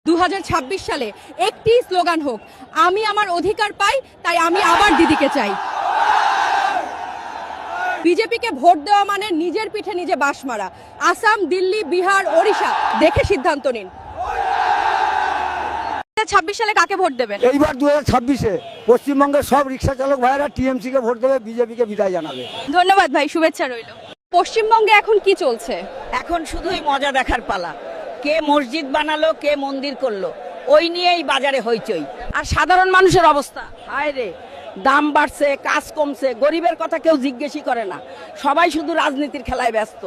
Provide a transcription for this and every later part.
2026 সালে একটি স্লোগান হোক, আমি আমার অধিকার পাই, তাই আমি আবার দিদিকে চাই। বিজেপিকে ভোট দেওয়া মানে নিজের পিঠে নিজে বাঁশ মারা। আসাম, দিল্লি, বিহার, ওড়িশা দেখে সিদ্ধান্ত নিন। 2026 সালে কাকে ভোট দেবেন? এইবার 2026-এ পশ্চিমবঙ্গের সব রিক্সা চালক ভাইয়েরা টিএমসি কে ভোট দেবে, বিজেপিকে বিদায় জানাবে। ধন্যবাদ ভাই, শুভেচ্ছা রইল। পশ্চিমবঙ্গে এখন কি চলছে? এখন শুধুই মজা দেখার পালা। কে মসজিদ বানালো, কে মন্দির করলো, ওই নিয়েই বাজারে হইচই। আর সাধারণ মানুষের অবস্থা, হায় রে, দাম বাড়ছে, কাজ কমছে, গরিবের কথা কেউ জিজ্ঞেসই করে না। সবাই শুধু রাজনীতির খেলায় ব্যস্ত।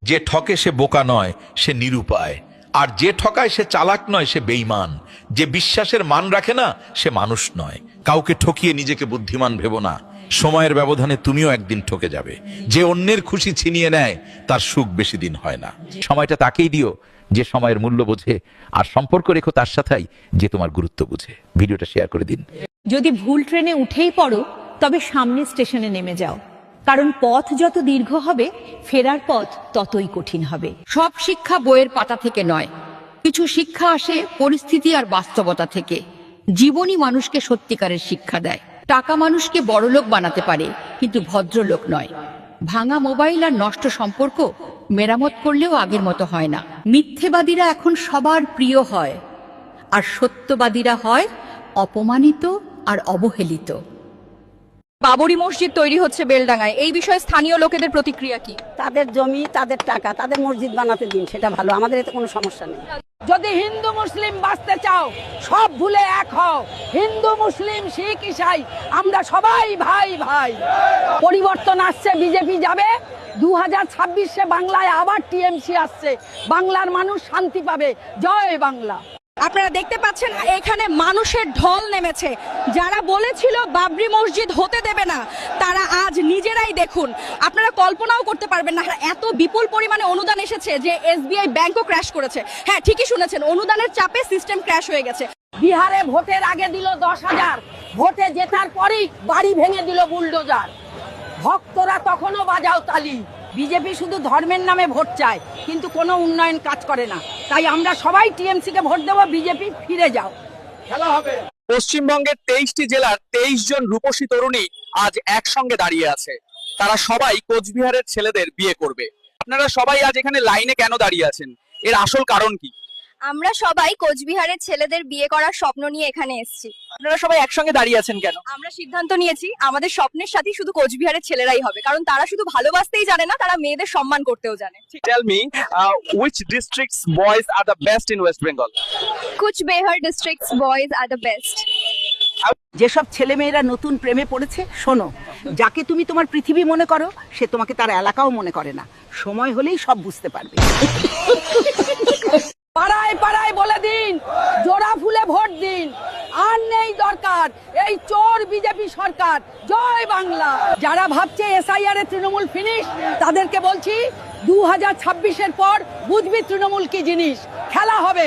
যে ঠকে সে বোকা নয়, সে নিরুপায়। আর যে ঠকায় সে চালাক নয়, সে বেঈমান। যে বিশ্বাসের মান রাখে না, সে মানুষ নয়। কাউকে ঠকিয়ে নিজেকে বুদ্ধিমান ভেবো না, সময়ের ব্যবধানে তুমিও একদিন ঠকে যাবে। যে অন্যের খুশি ছিনিয়ে নেয়, তার সুখ বেশি দিন হয় না। সময়টা তাকেই দিও যে সময়ের মূল্য বোঝে, আর সম্পর্ক রেখো তার সাথেই যে তোমার গুরুত্ব বুঝে। ভিডিওটা শেয়ার করে দিন। যদি ভুল ট্রেনে উঠেই পড়ো, তবে সামনের স্টেশনে নেমে যাও, কারণ পথ যত দীর্ঘ হবে, ফেরার পথ ততই কঠিন হবে। সব শিক্ষা বইয়ের পাতা থেকে নয়, কিছু শিক্ষা আসে পরিস্থিতি আর বাস্তবতা থেকে। জীবনই মানুষকে সত্যিকারের শিক্ষা দেয়। টাকা মানুষকে বড়লোক বানাতে পারে, কিন্তু ভদ্রলোক নয়। ভাঙা মোবাইল আর নষ্ট সম্পর্ক মেরামত করলেও আগের মতো হয় না। মিথ্যেবাদীরা এখন সবার প্রিয় হয়, আর সত্যবাদীরা হয় অপমানিত আর অবহেলিত। বাবরি মসজিদ তৈরি হচ্ছে বেলডাঙ্গায়, এই বিষয়ে স্থানীয় লোকেদের প্রতিক্রিয়া কি? তাদের জমি, তাদের টাকা, তাদের মসজিদ বানাতে দিন, সেটা ভালো। আমাদের এতে কোনো সমস্যা নেই। যদি হিন্দু মুসলিম বাঁচতে চাও, সব ভুলে এক হও। হিন্দু মুসলিম শিখ ইসাই আমরা সবাই ভাই ভাই। পরিবর্তন আসছে, বিজেপি যাবে। 2026-এ বাংলায় আবার টিএমসি আসছে। বাংলার মানুষ শান্তি পাবে। জয় বাংলা। আপনারা দেখতে পাচ্ছেন এখানে মানুষের ঢল নেমেছে। যারা বলেছিল বাবরি মসজিদ হতে দেবে না, তারা আজ নিজেরাই দেখুন। আপনারা কল্পনাও করতে পারবেন না এত বিপুল পরিমাণে অনুদান এসেছে যে এসবিআই ব্যাংকও ক্র্যাশ করেছে। হ্যাঁ, ঠিকই শুনেছেন, অনুদানের চাপে সিস্টেম ক্র্যাশ হয়ে গেছে। বিহারে ভোটের আগে দিল 10,000, ভোটে জেতার পরেই বাড়ি ভেঙে দিল বুলডোজার। ভক্তরা তখনও বাজাও তালি। বিজেপি শুধু ধর্মের নামে ভোট চায়, কিন্তু কোনো উন্নয়ন কাজ করে না। তাই আমরা সবাই টিএমসি কে ভোট দেবো। বিজেপি ফিরে যাও, খেলা হবে। পশ্চিমবঙ্গের 23টি জেলার 23 জন রূপসী তরুণী আজ একসঙ্গে দাঁড়িয়ে আছে। তারা সবাই কোচবিহারের ছেলেদের বিয়ে করবে। আপনারা সবাই আজ এখানে লাইনে কেন দাঁড়িয়ে আছেন? এর আসল কারণ কি? আমরা সবাই কোচবিহারের ছেলেদের বিয়ে করার স্বপ্ন নিয়ে এখানে এসেছি। আপনারা সবাই একসঙ্গে দাঁড়িয়ে আছেন কেন? আমরা সিদ্ধান্ত নিয়েছি আমাদের স্বপ্নের সাথী শুধু কোচবিহারের ছেলেরাই হবে, কারণ তারা শুধু ভালোবাসতেই জানে না, তারা মেয়েদের সম্মান করতেও জানে। Tell me, which districts boys are the best in West Bengal? Cooch Behar districts boys are the best. যেসব ছেলেমেয়েরা নতুন প্রেমে পড়েছে, শোনো, যাকে তুমি তোমার পৃথিবী মনে করো, সে তোমাকে তার এলাকাও মনে করে না। সময় হলেই সব বুঝতে পারবে। পাড়ায় পাড়ায় বলে দিন, জোড়া ফুলে ভোট দিন। আর নেই দরকার এই চোর বিজেপি সরকার। জয় বাংলা। যারা ভাবছে এসআইআর এ তৃণমূল ফিনিশ, তাদেরকে বলছি 2026-এর পর বুঝবি তৃণমূল কি জিনিস। খেলা হবে।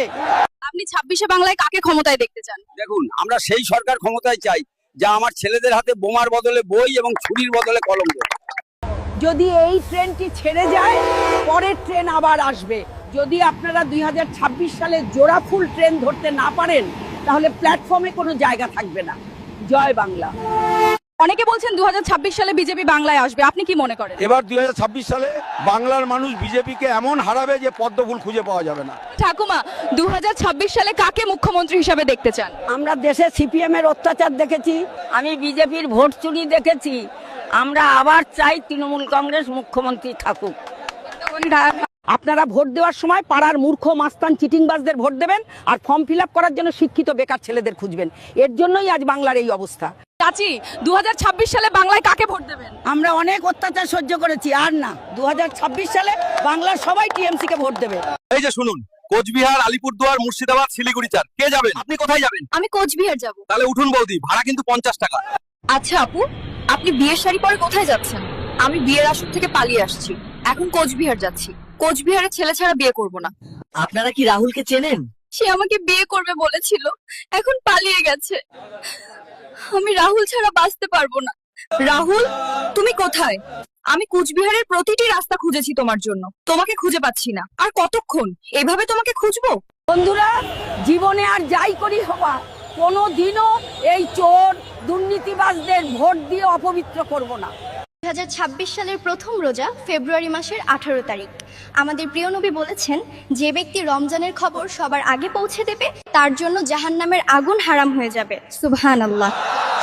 আপনি 26-এ বাংলায় কাকে ক্ষমতায় দেখতে চান? দেখুন, আমরা সেই সরকার ক্ষমতায় চাই যা আমার ছেলেদের হাতে বোমার বদলে বই এবং ছুরির বদলে কলম দেয়। যদি এই ট্রেনটি ছেড়ে যায়, পরের ট্রেন আবার আসবে। যদি আপনারা 2026 সালে জোড়া ফুল ট্রেন ধরতে না পারেন, তাহলে প্ল্যাটফর্মে কোনো জায়গা থাকবে না। জয় বাংলা। অনেকে বলছেন 2026 সালে বিজেপি বাংলায় আসবে, আপনি কি মনে করেন? এবার 2026 সালে বাংলার মানুষ বিজেপিকে এমন হারাবে যে পদ্ম ফুল খুঁজে পাওয়া যাবে না। ঠাকুমা, 2026 সালে কাকে মুখ্যমন্ত্রী হিসাবে দেখতে চান? আমরা দেশে সিপিএম এর অত্যাচার দেখেছি, আমি বিজেপির ভোট চুরি দেখেছি। আমরা আবার চাই তৃণমূল কংগ্রেস মুখ্যমন্ত্রী থাকুক। আপনারা ভোট দেওয়ার সময় পাড়ার মূর্খ মাস্তান চিটিংবাজদের ভোট দেবেন, আর ফর্ম ফিল আপ করার জন্য শিক্ষিত বেকার ছেলেদের খুঁজবেন। এর জন্যই আজ বাংলার এই অবস্থা। চাচি, 2026 সালে বাংলায় কাকে ভোট দেবেন? আমরা অনেক অত্যাচার সহ্য করেছি, আর না। 2026 সালে বাংলার সবাই টিএমসি কে ভোট দেবে। এই যে শুনুন, কোচবিহার, আলিপুরদুয়ার, মুর্শিদাবাদ, শিলিগুড়ি চার, কে যাবেন? আপনি কোথায় যাবেন? আমি কোচবিহার যাব। তাহলে উঠুন বৌদি, ভাড়া কিন্তু 50 টাকা। আচ্ছা আপু, আপনি বিয়ের শাড়ি পরে কোথায় যাচ্ছেন? আমি বিয়ের আসর থেকে পালিয়ে আসছি, এখন কোচবিহার যাচ্ছি। কোচবিহারের ছেলে ছাড়া বিয়ে করব না। আপনারা কি রাহুলকে চেনেন? সে আমাকে বিয়ে করবে বলেছিল, এখন পালিয়ে গেছে। আমি রাহুল ছাড়া বাঁচতে পারবো না। রাহুল, তুমি কোথায়? আমি কোচবিহারের প্রতিটি রাস্তা খুঁজেছি তোমার জন্য, তোমাকে খুঁজে পাচ্ছি না। আর কতক্ষণ এভাবে তোমাকে খুঁজবো? বন্ধুরা, জীবনে আর যাই করি হবা, কোনো দিনও এই চোর দুর্নীতিবাজদের ভোট দিয়ে অপবিত্র করব না। 2026 সালের প্রথম রোজা ফেব্রুয়ারি মাসের 18 তারিখ। আমাদের প্রিয় নবী বলেছেন, যে ব্যক্তি রমজানের খবর সবার আগে পৌঁছে দেবে তার জন্য জাহান্নামের আগুন হারাম হয়ে যাবে। সুবহানাল্লাহ।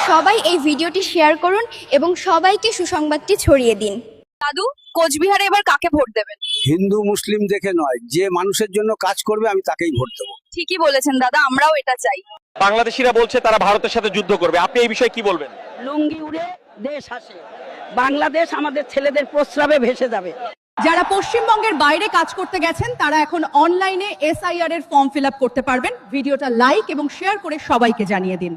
সবাই এই ভিডিওটি শেয়ার করুন এবং সবাইকে সুসংবাদটি ছড়িয়ে দিন। দাদু, কোচবিহারে এবার কাকে ভোট দেবেন? হিন্দু মুসলিম দেখে নয়, যে মানুষের জন্য কাজ করবে আমি তাকেই ভোট দেবো। ঠিকই বলেছেন দাদা, আমরাও এটা চাই। বাংলাদেশিরা বলছে তারা ভারতের সাথে যুদ্ধ করবে, আপনি এই বিষয়ে কি বলবেন? লুঙ্গি উড়ে দেশ আসে, বাংলাদেশ আমাদের ছেলেদের প্রস্রাবে ভেসে যাবে। যারা পশ্চিমবঙ্গের বাইরে কাজ করতে গেছেন তারা এখন অনলাইনে SIR এর ফর্ম ফিল আপ করতে পারবেন। ভিডিওটা লাইক এবং শেয়ার করে সবাইকে জানিয়ে দিন।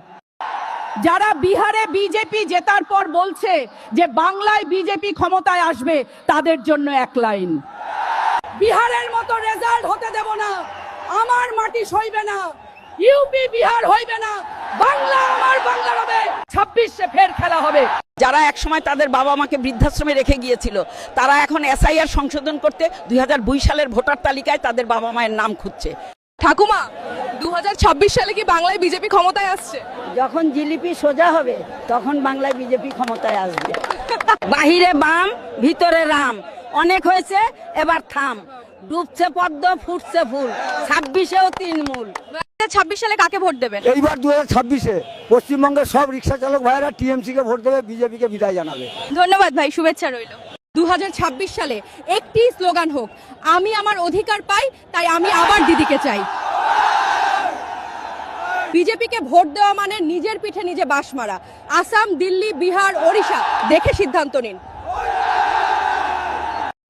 যারা বিহারে বিজেপি জেতার পর বলছে যে বাংলায় বিজেপি ক্ষমতায় আসবে, তাদের জন্য এক লাইন, বিহারের মতো রেজাল্ট হতে দেব না, আমার মাটি সইবে না, ইউপি বিহার হইবে না, বাংলা আমার বাংলা হবে, 26-এ ফের খেলা হবে। যারা একসময় তাদের বাবা মাকে বৃদ্ধাশ্রমে রেখে গিয়েছিল, তারা এখন SIR সংশোধন করতে 2002 সালের ভোটার তালিকায় তাদের বাবা মায়ের নাম খুঁজছে। ঠাকুমা, 2026 সালে কি বাংলায় বিজেপি ক্ষমতায় আসছে? যখন জিলিপি সোজা হবে তখন বাংলায় বিজেপি ক্ষমতায় আসবে। বাহিরে বাম, ভিতরে রাম, অনেক হয়েছে, এবার থাম, ডুবছে পদ্ম, ফুটছে ফুল, 26-এও তৃণমূল। 2026 সালে কাকে ভোট দেবেন? এইবার 2026-এ পশ্চিমবঙ্গের সব রিক্সা চালক ভাইয়েরা TMC কে ভোট দেবে, বিজেপিকে বিদায় জানাবে। ধন্যবাদ ভাই, শুভেচ্ছা রইল। 2026 সালে একটি স্লোগান হোক, আমি আমার অধিকার পাই তাই আমি আবার দিদিকে চাই। বিজেপিকে ভোট দেওয়া মানে নিজের পিঠে নিজে বাঁশ মারা। আসাম, দিল্লি, বিহার, ওড়িশা দেখে সিদ্ধান্ত নিন।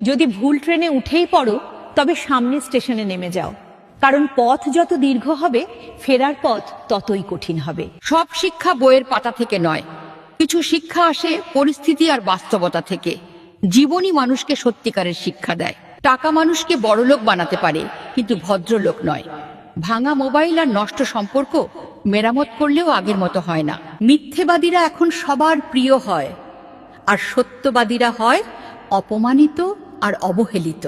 যদি ভুল ট্রেনে উঠেই পড়ো তবে সামনের স্টেশনে নেমে যাও, কারণ পথ যত দীর্ঘ হবে ফেরার পথ ততই কঠিন হবে। সব শিক্ষা বইয়ের পাতা থেকে নয়, কিছু শিক্ষা আসে পরিস্থিতি আর বাস্তবতা থেকে। জীবনই মানুষকে সত্যিকারের শিক্ষা দেয়। টাকা মানুষকে বড়লোক বানাতে পারে, কিন্তু ভদ্রলোক নয়। ভাঙা মোবাইল আর নষ্ট সম্পর্ক মেরামত করলেও আগের মতো হয় না। মিথ্যেবাদীরা এখন সবার প্রিয় হয়, আর সত্যবাদীরা হয় অপমানিত আর অবহেলিত।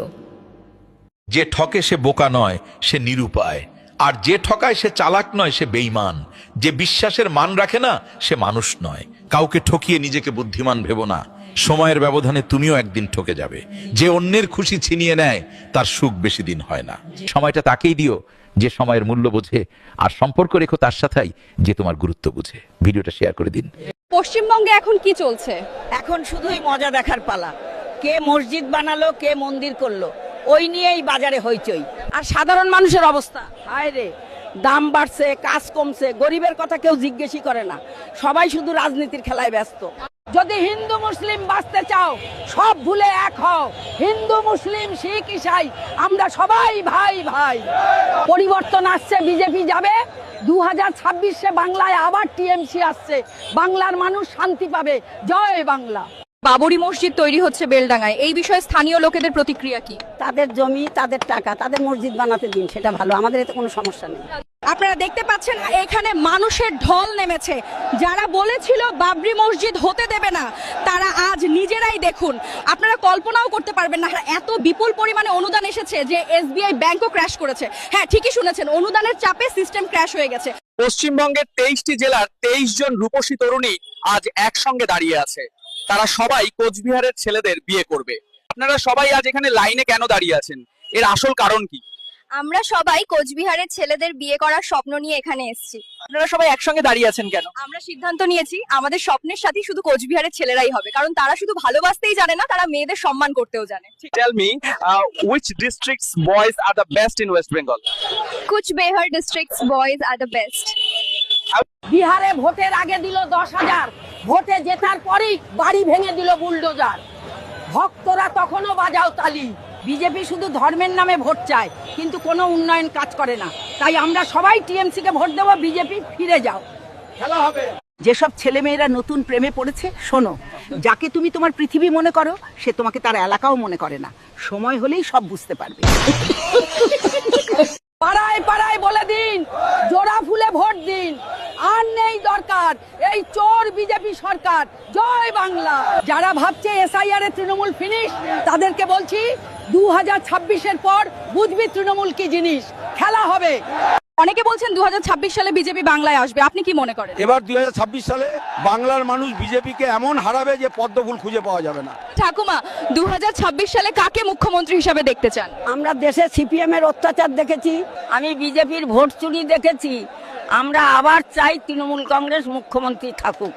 যে ঠকে সে বোকা নয়, সে নিরুপায়। আর যে ঠকায় সে চালাক নয়, সে বেঈমান। যে বিশ্বাসের মান রাখে না, সে মানুষ নয়। কাউকে ঠকিয়ে নিজেকে বুদ্ধিমান ভেবো না। সময়ের ব্যবধানে তুমিও একদিন ঠকে যাবে। যে অন্যের খুশি ছিনিয়ে নেয়, তার সুখ বেশি দিন হয় না। সময়টা তাকেই দিও যে সময়ের মূল্য বোঝে, আর সম্পর্ক রেখো তার সাথেই যে তোমার গুরুত্ব বুঝে। ভিডিওটা শেয়ার করে দিন। পশ্চিমবঙ্গে এখন কি চলছে? এখন শুধুই মজা দেখার পালা। কে মসজিদ বানালো, কে মন্দির করলো, ওই নিয়েই বাজারে হইচই। আর সাধারণ মানুষের অবস্থা, হায় রে, দাম বাড়ছে, কাজ কমছে, গরিবের কথা কেউ জিজ্ঞেসই করে না। সবাই শুধু রাজনীতির খেলায় ব্যস্ত। যদি হিন্দু মুসলিম বাঁচতে চাও, সব ভুলে এক হও। হিন্দু মুসলিম শিখ ইসাই আমরা সবাই ভাই ভাই। পরিবর্তন আসছে, বিজেপি যাবে। 2026-এ বাংলায় আবার TMC আসছে, বাংলার মানুষ শান্তি পাবে। জয় বাংলা। বাবরি মসজিদ তৈরি হচ্ছে বেলডাঙ্গায়, এই বিষয়ে স্থানীয় লোকেদের প্রতিক্রিয়া কি? তাদের জমি, তাদের টাকা, তাদের মসজিদ বানাতে দিন, সেটা ভালো, আমাদের এতে কোনো সমস্যা নেই। আপনারা দেখতে পাচ্ছেন এখানে মানুষের ঢল নেমেছে। যারা বলেছিল বাবরি মসজিদ হতে দেবে না, তারা আজ নিজেরাই দেখুন। আপনারা কল্পনাও করতে পারবেন না এত বিপুল পরিমাণে অনুদান এসেছে যে SBI ব্যাংকও ক্র্যাশ করেছে। হ্যাঁ, ঠিকই শুনেছেন, অনুদানের চাপে সিস্টেম ক্র্যাশ হয়ে গেছে। পশ্চিমবঙ্গের 23টি জেলার 23 জন রূপসী তরুণী আজ একসঙ্গে দাঁড়িয়ে আছে। তারা সবাই কোচবিহারের ছেলেদের বিয়ে করবে। আপনারা সবাই আজ এখানে লাইনে কেন দাঁড়িয়ে আছেন? এর আসল কারণ কি? আমরা সবাই কোচবিহারের ছেলেদের বিয়ে করার স্বপ্ন নিয়ে এখানে এসেছি। আপনারা সবাই একসঙ্গে দাঁড়িয়ে আছেন কেন? আমরা সিদ্ধান্ত নিয়েছি আমাদের স্বপ্নের সাথী শুধু কোচবিহারের ছেলেরাই হবে, কারণ তারা শুধু ভালোবাসতেই জানে না, তারা মেয়েদের সম্মান করতেও জানে। Tell me, which districts boys are the best in West Bengal? Cooch Behar districts boys are the best. বিহারে ভোটের আগে দিল 10,000, ভোটে জেতার পরেই বাড়ি ভেঙে দিল বুলডোজার। ভক্তরা তখনও বাজাও তালি। বিজেপি শুধু ধর্মের নামে ভোট চায়, কিন্তু কোনো উন্নয়ন কাজ করে না। তাই আমরা সবাই TMC কে ভোট দেবো। বিজেপি ফিরে যাও, খেলা হবে। যেসব ছেলেমেয়েরা নতুন প্রেমে পড়েছে, শোনো, যাকে তুমি তোমার পৃথিবী মনে করো, সে তোমাকে তার এলাকাও মনে করে না। সময় হলেই সব বুঝতে পারবে। পাড়ায় পাড়ায় বলে দিন, জোড়া ফুলে ভোট দিন। আর নেই দরকার এই চোর বিজেপি সরকার। জয় বাংলা। যারা ভাবছে SIR এ তৃণমূল ফিনিশ, তাদেরকে বলছি 2026-এর পর বুঝবি তৃণমূল কি জিনিস, খেলা হবে। অনেকে বলছেন 2026 সালে বিজেপি বাংলায় আসবে, আপনি কি মনে করেন? এবার 2026 সালে বাংলার মানুষ বিজেপিকে এমন হারাবে যে পদ্মফুল খুঁজে পাওয়া যাবে না। ঠাকুমা, 2026 সালে কাকে মুখ্যমন্ত্রী হিসাবে দেখতে চান? আমরা দেশে সিপিএম এর অত্যাচার দেখেছি, আমি বিজেপির ভোট চুরি দেখেছি, আমরা আবার চাই তৃণমূল কংগ্রেস মুখ্যমন্ত্রী থাকুক।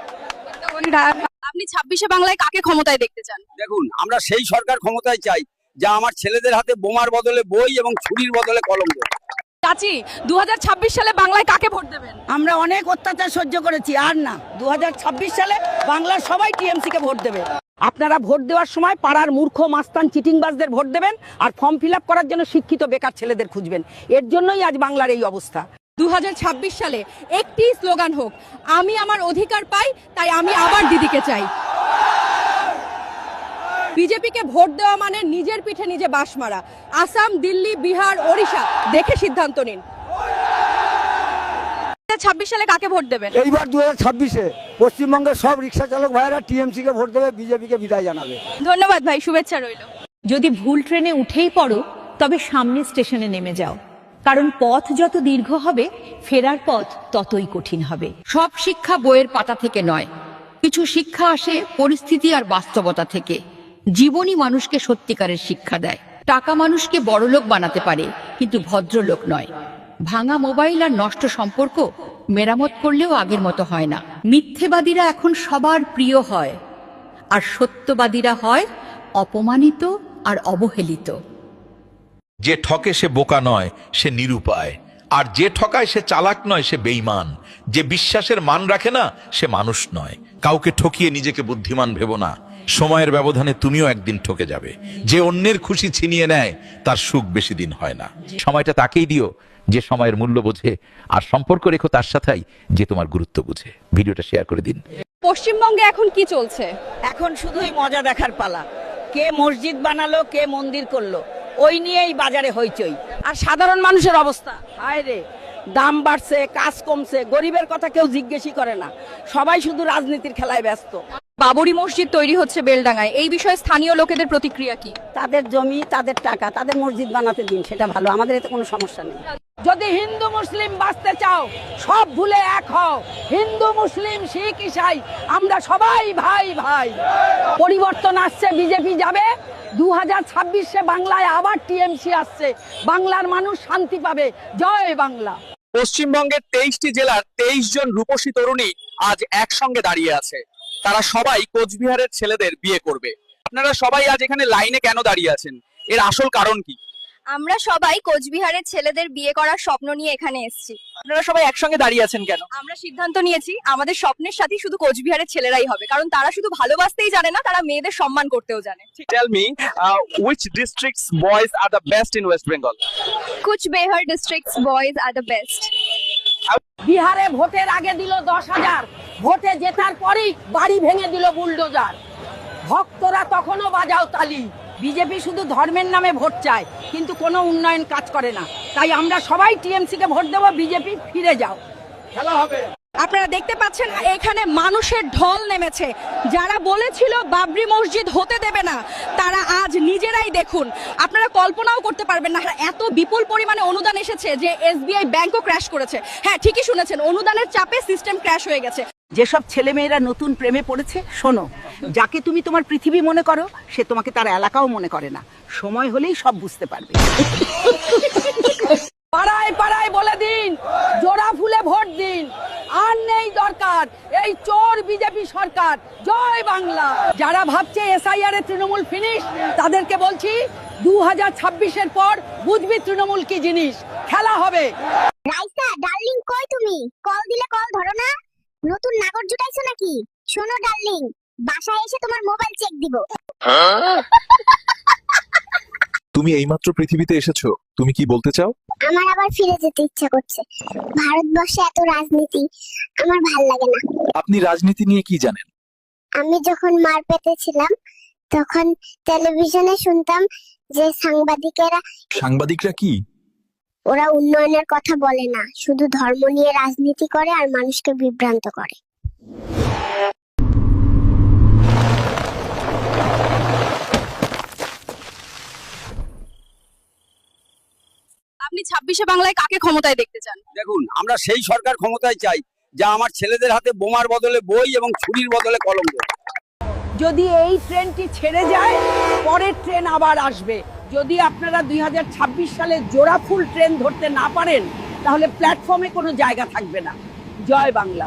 আপনি 26-এ বাংলায় কাকে ক্ষমতায় দেখতে চান? দেখুন, আমরা সেই সরকার ক্ষমতায় চাই যা আমার ছেলেদের হাতে বোমার বদলে বই এবং ছুরির বদলে কলম দেবে। চাচি, 2026 সালে বাংলায় কাকে ভোট দেবেন? আমরা অনেক অত্যাচার সহ্য করেছি, আর না। 2026 সালে বাংলার সবাই টিএমসি কে ভোট দেবে। আপনারা ভোট দেওয়ার সময় পাড়ার মূর্খ মাস্তান চিটিংবাজদের ভোট দেবেন, আর ফর্ম ফিল আপ করার জন্য শিক্ষিত বেকার ছেলেদের খুঁজবেন। এর জন্যই আজ বাংলার এই অবস্থা। 2026 সালে একটি স্লোগান হোক, আমি আমার অধিকার পাই, তাই আমি আবার দিদিকে চাই। বিজেপিকে ভোট দেওয়া মানে নিজের পিঠে নিজে বাঁশ মারা। আসাম, দিল্লি, বিহার, ওড়িশা দেখে সিদ্ধান্ত নিন। 2026 সালে কাকে ভোট দেবেন? এইবার 2026-এ পশ্চিমবঙ্গের সব রিক্সা চালক ভাইয়েরা টিএমসি কে ভোট দেবে, বিজেপিকে বিদায় জানাবে। ধন্যবাদ ভাই, শুভেচ্ছা রইল। যদি ভুল ট্রেনে উঠেই পড়ো তবে সামনের স্টেশনে নেমে যাও, কারণ পথ যত দীর্ঘ হবে ফেরার পথ ততই কঠিন হবে। সব শিক্ষা বইয়ের পাতা থেকে নয়, কিছু শিক্ষা আসে পরিস্থিতি আর বাস্তবতা থেকে। জীবনই মানুষকে সত্যিকারের শিক্ষা দেয়। টাকা মানুষকে বড়লোক বানাতে পারে, কিন্তু ভদ্রলোক নয়। ভাঙা মোবাইল আর নষ্ট সম্পর্ক মেরামত করলেও আগের মতো হয় না। মিথ্যেবাদীরা এখন সবার প্রিয় হয়, আর সত্যবাদীরা হয় অপমানিত আর অবহেলিত। যে ঠকে সে বোকা নয়, সে নিরুপায়। আর যে ঠকায় সে চালাক নয়, সে বেঈমান। যে বিশ্বাসের মান রাখে না, সে মানুষ নয়। কাউকে ঠকিয়ে নিজেকে বুদ্ধিমান ভেবো না, সময়ের ব্যবধানে তুমিও একদিন ঠকে যাবে। যে অন্যের খুশি ছিনিয়ে নেয়, তার সুখ বেশি দিন হয় না। সময়টা তাকেই দিও যে সময়ের মূল্য বোঝে, আর সম্পর্ক রেখো তার সাথেই যে তোমার গুরুত্ব বুঝে। ভিডিওটা শেয়ার করে দিন। পশ্চিমবঙ্গে এখন কি চলছে? এখন শুধুই মজা দেখার পালা। কে মসজিদ বানালো, কে মন্দির করলো, ওই নিয়েই বাজারে হইচই। আর সাধারণ মানুষের অবস্থা, হায় রে, দাম বাড়ছে, কাজ কমছে, গরিবের কথা কেউ জিজ্ঞেসই করে না। সবাই শুধু রাজনীতির খেলায় ব্যস্ত। বাবরি মসজিদ তৈরি হচ্ছে বেলডাঙ্গায়, এই বিষয়ে স্থানীয় লোকেদের প্রতিক্রিয়া কি? তাদের জমি, তাদের টাকা, তাদের মসজিদ বানাতে দিন, সেটা ভালো, আমাদের এতে কোনো সমস্যা নেই। যদি হিন্দু মুসলিম বাঁচতে চাও, সব ভুলে এক হও। হিন্দু মুসলিম শিখ ইসাই আমরা সবাই ভাই ভাই। পরিবর্তন আসছে, বিজেপি যাবে। 2026-এ বাংলায় আবার টিএমসি আসছে, বাংলার মানুষ শান্তি পাবে। জয় বাংলা। পশ্চিমবঙ্গের 23টি জেলার 23 জন রূপসী তরুণী আজ একসঙ্গে দাঁড়িয়ে আছে। তারা সবাই কোচবিহারের ছেলেদের বিয়ে করবে। আপনারা সবাই আজ এখানে লাইনে কেন দাঁড়িয়ে আছেন? এর আসল কারণ কি? আমরা সবাই কোচবিহারের ছেলেদের বিয়ে করার স্বপ্ন নিয়ে এখানে এসেছি। আপনারা সবাই একসঙ্গে দাঁড়িয়ে আছেন কেন? আমরা সিদ্ধান্ত নিয়েছি আমাদের স্বপ্নের সাথী শুধু কোচবিহারের ছেলেরাই হবে, কারণ তারা শুধু ভালোবাসতেই জানে না, তারা মেয়েদের সম্মান করতেও জানে। Tell me, which districts boys are the best in West Bengal? Cooch Behar districts boys are the best. বিহারে ভোটের আগে দিল 10,000, ভোটে জেতার পরেই বাড়ি ভেঙে দিল বুলডোজার। ভক্তরা তখনও বাজাও তালি। বিজেপি শুধু ধর্মের নামে ভোট চায়, কিন্তু কোনো উন্নয়ন কাজ করে না। তাই আমরা সবাই টিএমসি কে ভোট দেবো। বিজেপি ফিরে যাও, খেলা হবে। আপনারা দেখতে পাচ্ছেন এখানে মানুষের ঢল নেমেছে। যারা বলেছিল বাবরি মসজিদ হতে দেবে না, তারা আজ নিজেরাই দেখুন। আপনারা কল্পনাও করতে পারবেন না, এত বিপুল পরিমাণে অনুদান এসেছে যে এসবিআই ব্যাংকও ক্র্যাশ করেছে। হ্যাঁ, ঠিকই শুনেছেন, অনুদানের চাপে সিস্টেম ক্র্যাশ হয়ে গেছে। যেসব ছেলেমেয়েরা নতুন প্রেমে পড়েছে, শোনো, যাকে তুমি তোমার পৃথিবী মনে করো, সে তোমাকে তার এলাকাও মনে করে না। সময় হলেই সব বুঝতে পারবে। পাড়ায় পাড়ায় বলে দিন, জোড়া ফুলে ভোট দিন। আর নেই দরকার এই চোর বিজেপি সরকার। জয় বাংলা। যারা ভাবছে এসআইআর এ তৃণমূল ফিনিশ, তাদেরকে বলছি 2026-এর পর বুঝবি তৃণমূল কি জিনিস, খেলা হবে। রাইসা ডার্লিং, কই তুমি? কল দিলে কল ধরো না। নতুন নাগর জুটাইছো নাকি? শোনো ডার্লিং, বাসায় এসে তোমার মোবাইল চেক দিব। তুমি এইমাত্র পৃথিবীতে এসেছো, তুমি কি বলতে চাও? আমার আবার ফিরে যেতে ইচ্ছা করছে। ভারতবর্ষে এত রাজনীতি আমার ভাল লাগে না। আপনি রাজনীতি নিয়ে কি জানেন? আমি যখন মার পেটে ছিলাম, তখন টেলিভিশনে শুনতাম যে সাংবাদিকরা কি? ওরা উন্নয়নের কথা বলে না, শুধু ধর্ম নিয়ে রাজনীতি করে আর মানুষকে বিভ্রান্ত করে। আপনি 26শে বাংলায় কাকে ক্ষমতায় দেখতে চান? দেখুন, আমরা সেই সরকার ক্ষমতায় চাই যা আমার ছেলেদের হাতে বোমার বদলে বই এবং ছুরির বদলে কলম দেবে। যদি এই ট্রেনটি ছেড়ে যায় পরের ট্রেন আবার আসবে। যদি আপনারা 2026 সালে জোড়া ফুল ট্রেন ধরতে না পারেন তাহলে প্ল্যাটফর্মে কোনো জায়গা থাকবে না। জয় বাংলা।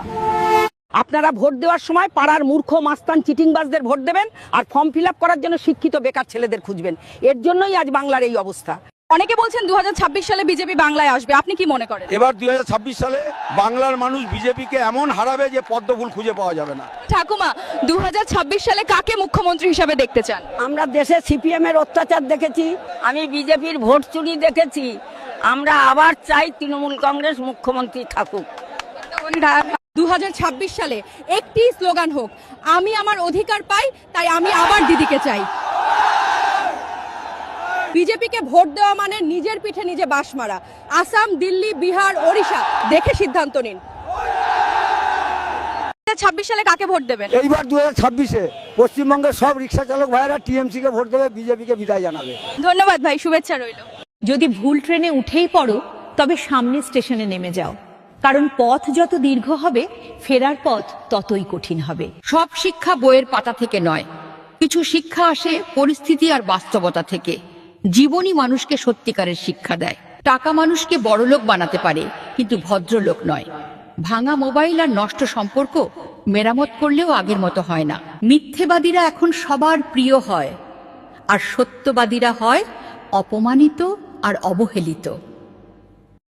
আপনারা ভোট দেওয়ার সময় পাড়ার মূর্খ মাস্তান চিটিংবাজদের ভোট দেবেন আর ফর্ম ফিল আপ করার জন্য শিক্ষিত বেকার ছেলেদের খুঁজবেন। এর জন্যই আজ বাংলার এই অবস্থা। অনেকে বলছেন 2026 সালে বিজেপি বাংলায় আসবে, আপনি কি মনে করেন? এবার 2026 সালে বাংলার মানুষ বিজেপিকে এমন হারাবে যে পদ্ম ফুল খুঁজে পাওয়া যাবে না। ঠাকুমা, 2026 সালে কাকে মুখ্যমন্ত্রী হিসাবে দেখতে চান? আমরা দেশে সিপিএম এর অত্যাচার দেখেছি, আমি বিজেপির ভোট চুরি দেখেছি। আমরা আবার চাই তৃণমূল কংগ্রেস মুখ্যমন্ত্রী থাকুক। 2026 সালে একটি স্লোগান হোক, আমি আমার অধিকার পাই তাই আমি আবার দিদিকে চাই। বিজেপিকে ভোট দেওয়া মানে নিজের পিঠে নিজে বাঁশ মারা। আসাম, দিল্লি, বিহার, ওড়িশা দেখে সিদ্ধান্ত নিন। 2026 সালে কাকে ভোট দেবেন? এইবার 2026-এ পশ্চিমবঙ্গের সব রিক্সা চালক ভাইয়েরা টিএমসি কে ভোট দেবে, বিজেপিকে বিদায় জানাবে। ধন্যবাদ ভাই, শুভেচ্ছা রইল। যদি ভুল ট্রেনে উঠেই পড়ো তবে সামনের স্টেশনে নেমে যাও, কারণ পথ যত দীর্ঘ হবে ফেরার পথ ততই কঠিন হবে। সব শিক্ষা বইয়ের পাতা থেকে নয়, কিছু শিক্ষা আসে পরিস্থিতি আর বাস্তবতা থেকে। জীবনই মানুষকে সত্যিকারের শিক্ষা দেয়। টাকা মানুষকে বড়লোক বানাতে পারে, কিন্তু ভদ্রলোক নয়। ভাঙা মোবাইল আর নষ্ট সম্পর্ক মেরামত করলেও আগের মতো হয় না। মিথ্যেবাদীরা এখন সবার প্রিয় হয়, আর সত্যবাদীরা হয় অপমানিত আর অবহেলিত।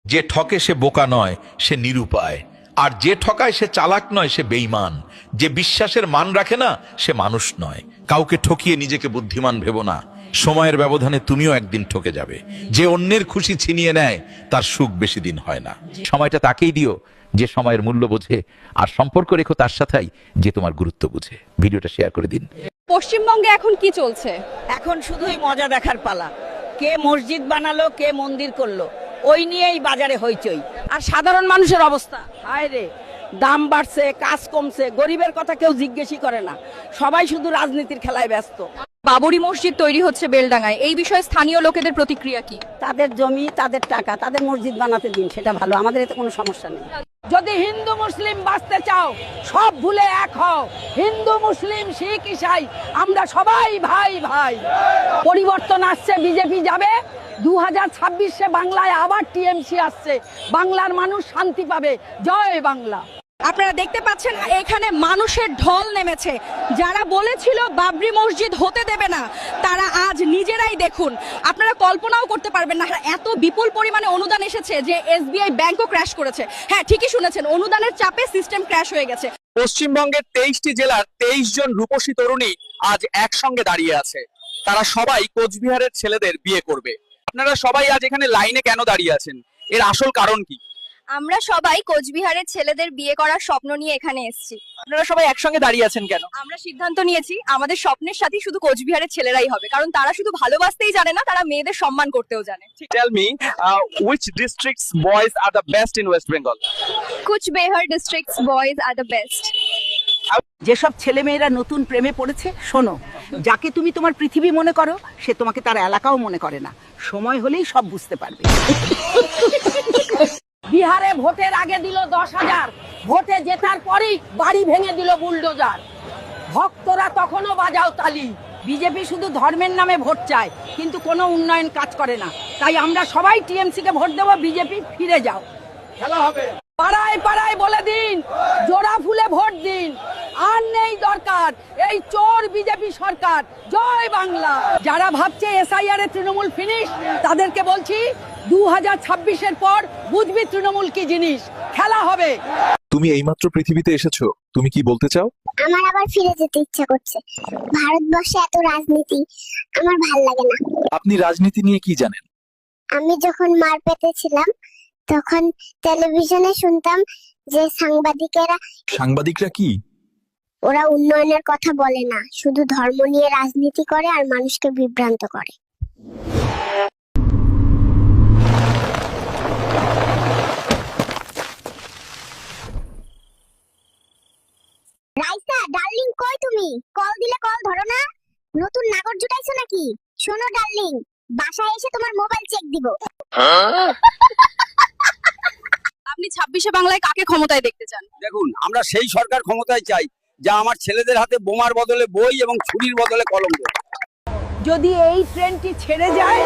যে ঠকে সে বোকা নয়, সে নিরুপায়। আর যে ঠকায় সে চালাক নয়, সে বেঈমান। যে বিশ্বাসের মান রাখে না, সে মানুষ নয়। কাউকে ঠকিয়ে নিজেকে বুদ্ধিমান ভেবো না। সময়ের ব্যবধানে তুমিও একদিন ঠকে যাবে। যে অন্যের খুশি ছিনিয়ে নেয়, তার সুখ বেশি দিন হয় না। সময়টা তাকেই দিও যে সময়ের মূল্য বোঝে, আর সম্পর্ক রেখো তার সাথেই যে তোমার গুরুত্ব বুঝে। ভিডিওটা শেয়ার করে দিন। পশ্চিমবঙ্গে এখন কি চলছে? এখন শুধুই মজা দেখার পালা। কে মসজিদ বানালো, কে মন্দির করলো, ওই নিয়েই বাজারে হইচই। আর সাধারণ মানুষের অবস্থা, হায় রে, দাম বাড়ছে, কাজ কমছে, গরিবের কথা কেউ জিজ্ঞেসই করে না। সবাই শুধু রাজনীতির খেলায় ব্যস্ত। বাবরি মসজিদ তৈরি হচ্ছে বেলডাঙ্গায়, এই বিষয়ে স্থানীয় লোকেদের প্রতিক্রিয়া কি? তাদের জমি, তাদের টাকা, তাদের মসজিদ বানাতে দিন, সেটা ভালো, আমাদের এতে কোনো সমস্যা নেই। যদি হিন্দু মুসলিম বাঁচতে চাও সব ভুলে এক হও। হিন্দু মুসলিম শিখ ইসাই আমরা সবাই ভাই ভাই। পরিবর্তন আসছে, বিজেপি যাবে। 2026-এ বাংলায় আবার টিএমসি আসছে। বাংলার মানুষ শান্তি পাবে। জয় বাংলা। আপনারা দেখতে পাচ্ছেন এখানে মানুষের ঢল নেমেছে। যারা বলেছিল বাবরি মসজিদ হতে দেবে না, তারা আজ নিজেরাই দেখুন। আপনারা কল্পনাও করতে পারবেন না এত বিপুল পরিমাণে অনুদান এসেছে যে এসবিআই ব্যাংকও ক্র্যাশ করেছে। হ্যাঁ, ঠিকই শুনেছেন, অনুদানের চাপে সিস্টেম ক্র্যাশ হয়ে গেছে। পশ্চিমবঙ্গের 23টি জেলার 23 জন রূপসী তরুণী আজ একসঙ্গে দাঁড়িয়ে আছে। তারা সবাই কোচবিহারের ছেলেদের বিয়ে করবে। আপনারা সবাই আজ এখানে লাইনে কেন দাঁড়িয়ে আছেন? এর আসল কারণ কি? আমরা সবাই কোচবিহারের ছেলেদের বিয়ে করার স্বপ্ন নিয়ে এখানে এসেছি। আপনারা সবাই একসঙ্গে দাঁড়িয়ে আছেন কেন? আমরা সিদ্ধান্ত নিয়েছি আমাদের স্বপ্নের সাথী শুধু কোচবিহারের ছেলেরাই হবে, কারণ তারা শুধু ভালোবাসতেই জানে না, তারা মেয়েদের সম্মান করতেও জানে। Tell me, which districts boys are the best in West Bengal? Cooch Behar districts boys are the best. যেসব ছেলেমেয়েরা নতুন প্রেমে পড়েছে, শোনো, যাকে তুমি তোমার পৃথিবী মনে করো সে তোমাকে তার এলাকাও মনে করে না। সময় হলেই সব বুঝতে পারবে। বিহারে ভোটের আগে দিল 10,000, ভোটে জেতার পরেই বাড়ি ভেঙে দিল বুলডোজার। ভক্তরা তখনও বাজাও তালি। বিজেপি শুধু ধর্মের নামে ভোট চায়, কিন্তু কোনো উন্নয়ন কাজ করে না। তাই আমরা সবাই টিএমসি কে ভোট দেবো। বিজেপি ফিরে যাও, খেলা হবে। পাড়ায় পাড়ায় বলে দিন, জোড়া ফুলে ভোট দিন। আর নেই দরকার এই চোর বিজেপি সরকার। জয় বাংলা। যারা ভাবছে এসআইআর এ তৃণমূল ফিনিশ, তাদেরকে বলছি 2026-এর পর বুঝবি তৃণমূল কি জিনিস। খেলা হবে। তুমি এইমাত্র পৃথিবীতে এসেছো, তুমি কি বলতে চাও? আমার আবার ফিরে যেতে ইচ্ছা করছে। ভারতবর্ষে এত রাজনীতি আমার ভাল লাগে না। আপনি রাজনীতি নিয়ে কি জানেন? আমি যখন মার পেটে ছিলাম তখন টেলিভিশনে শুনতাম যে সাংবাদিকরা কি? ওরা উন্নয়নের কথা বলে না, শুধু ধর্ম নিয়ে রাজনীতি করে আর মানুষকে বিভ্রান্ত করে। রাইসা ডার্লিং, কই তুমি? কল দিলে কল ধরো না। নতুন নাগর জুটাইছো নাকি? শোনো ডার্লিং, বাসায় এসে তোমার মোবাইল চেক দিব। আপনি 26শে বাংলায় কাকে ক্ষমতায় দেখতে চান? দেখুন, আমরা সেই সরকার ক্ষমতায় চাই যা আমার ছেলেদের হাতে বোমার বদলে বই এবং ছুরির বদলে কলম দেবে। যদি এই ট্রেনটি ছেড়ে যায়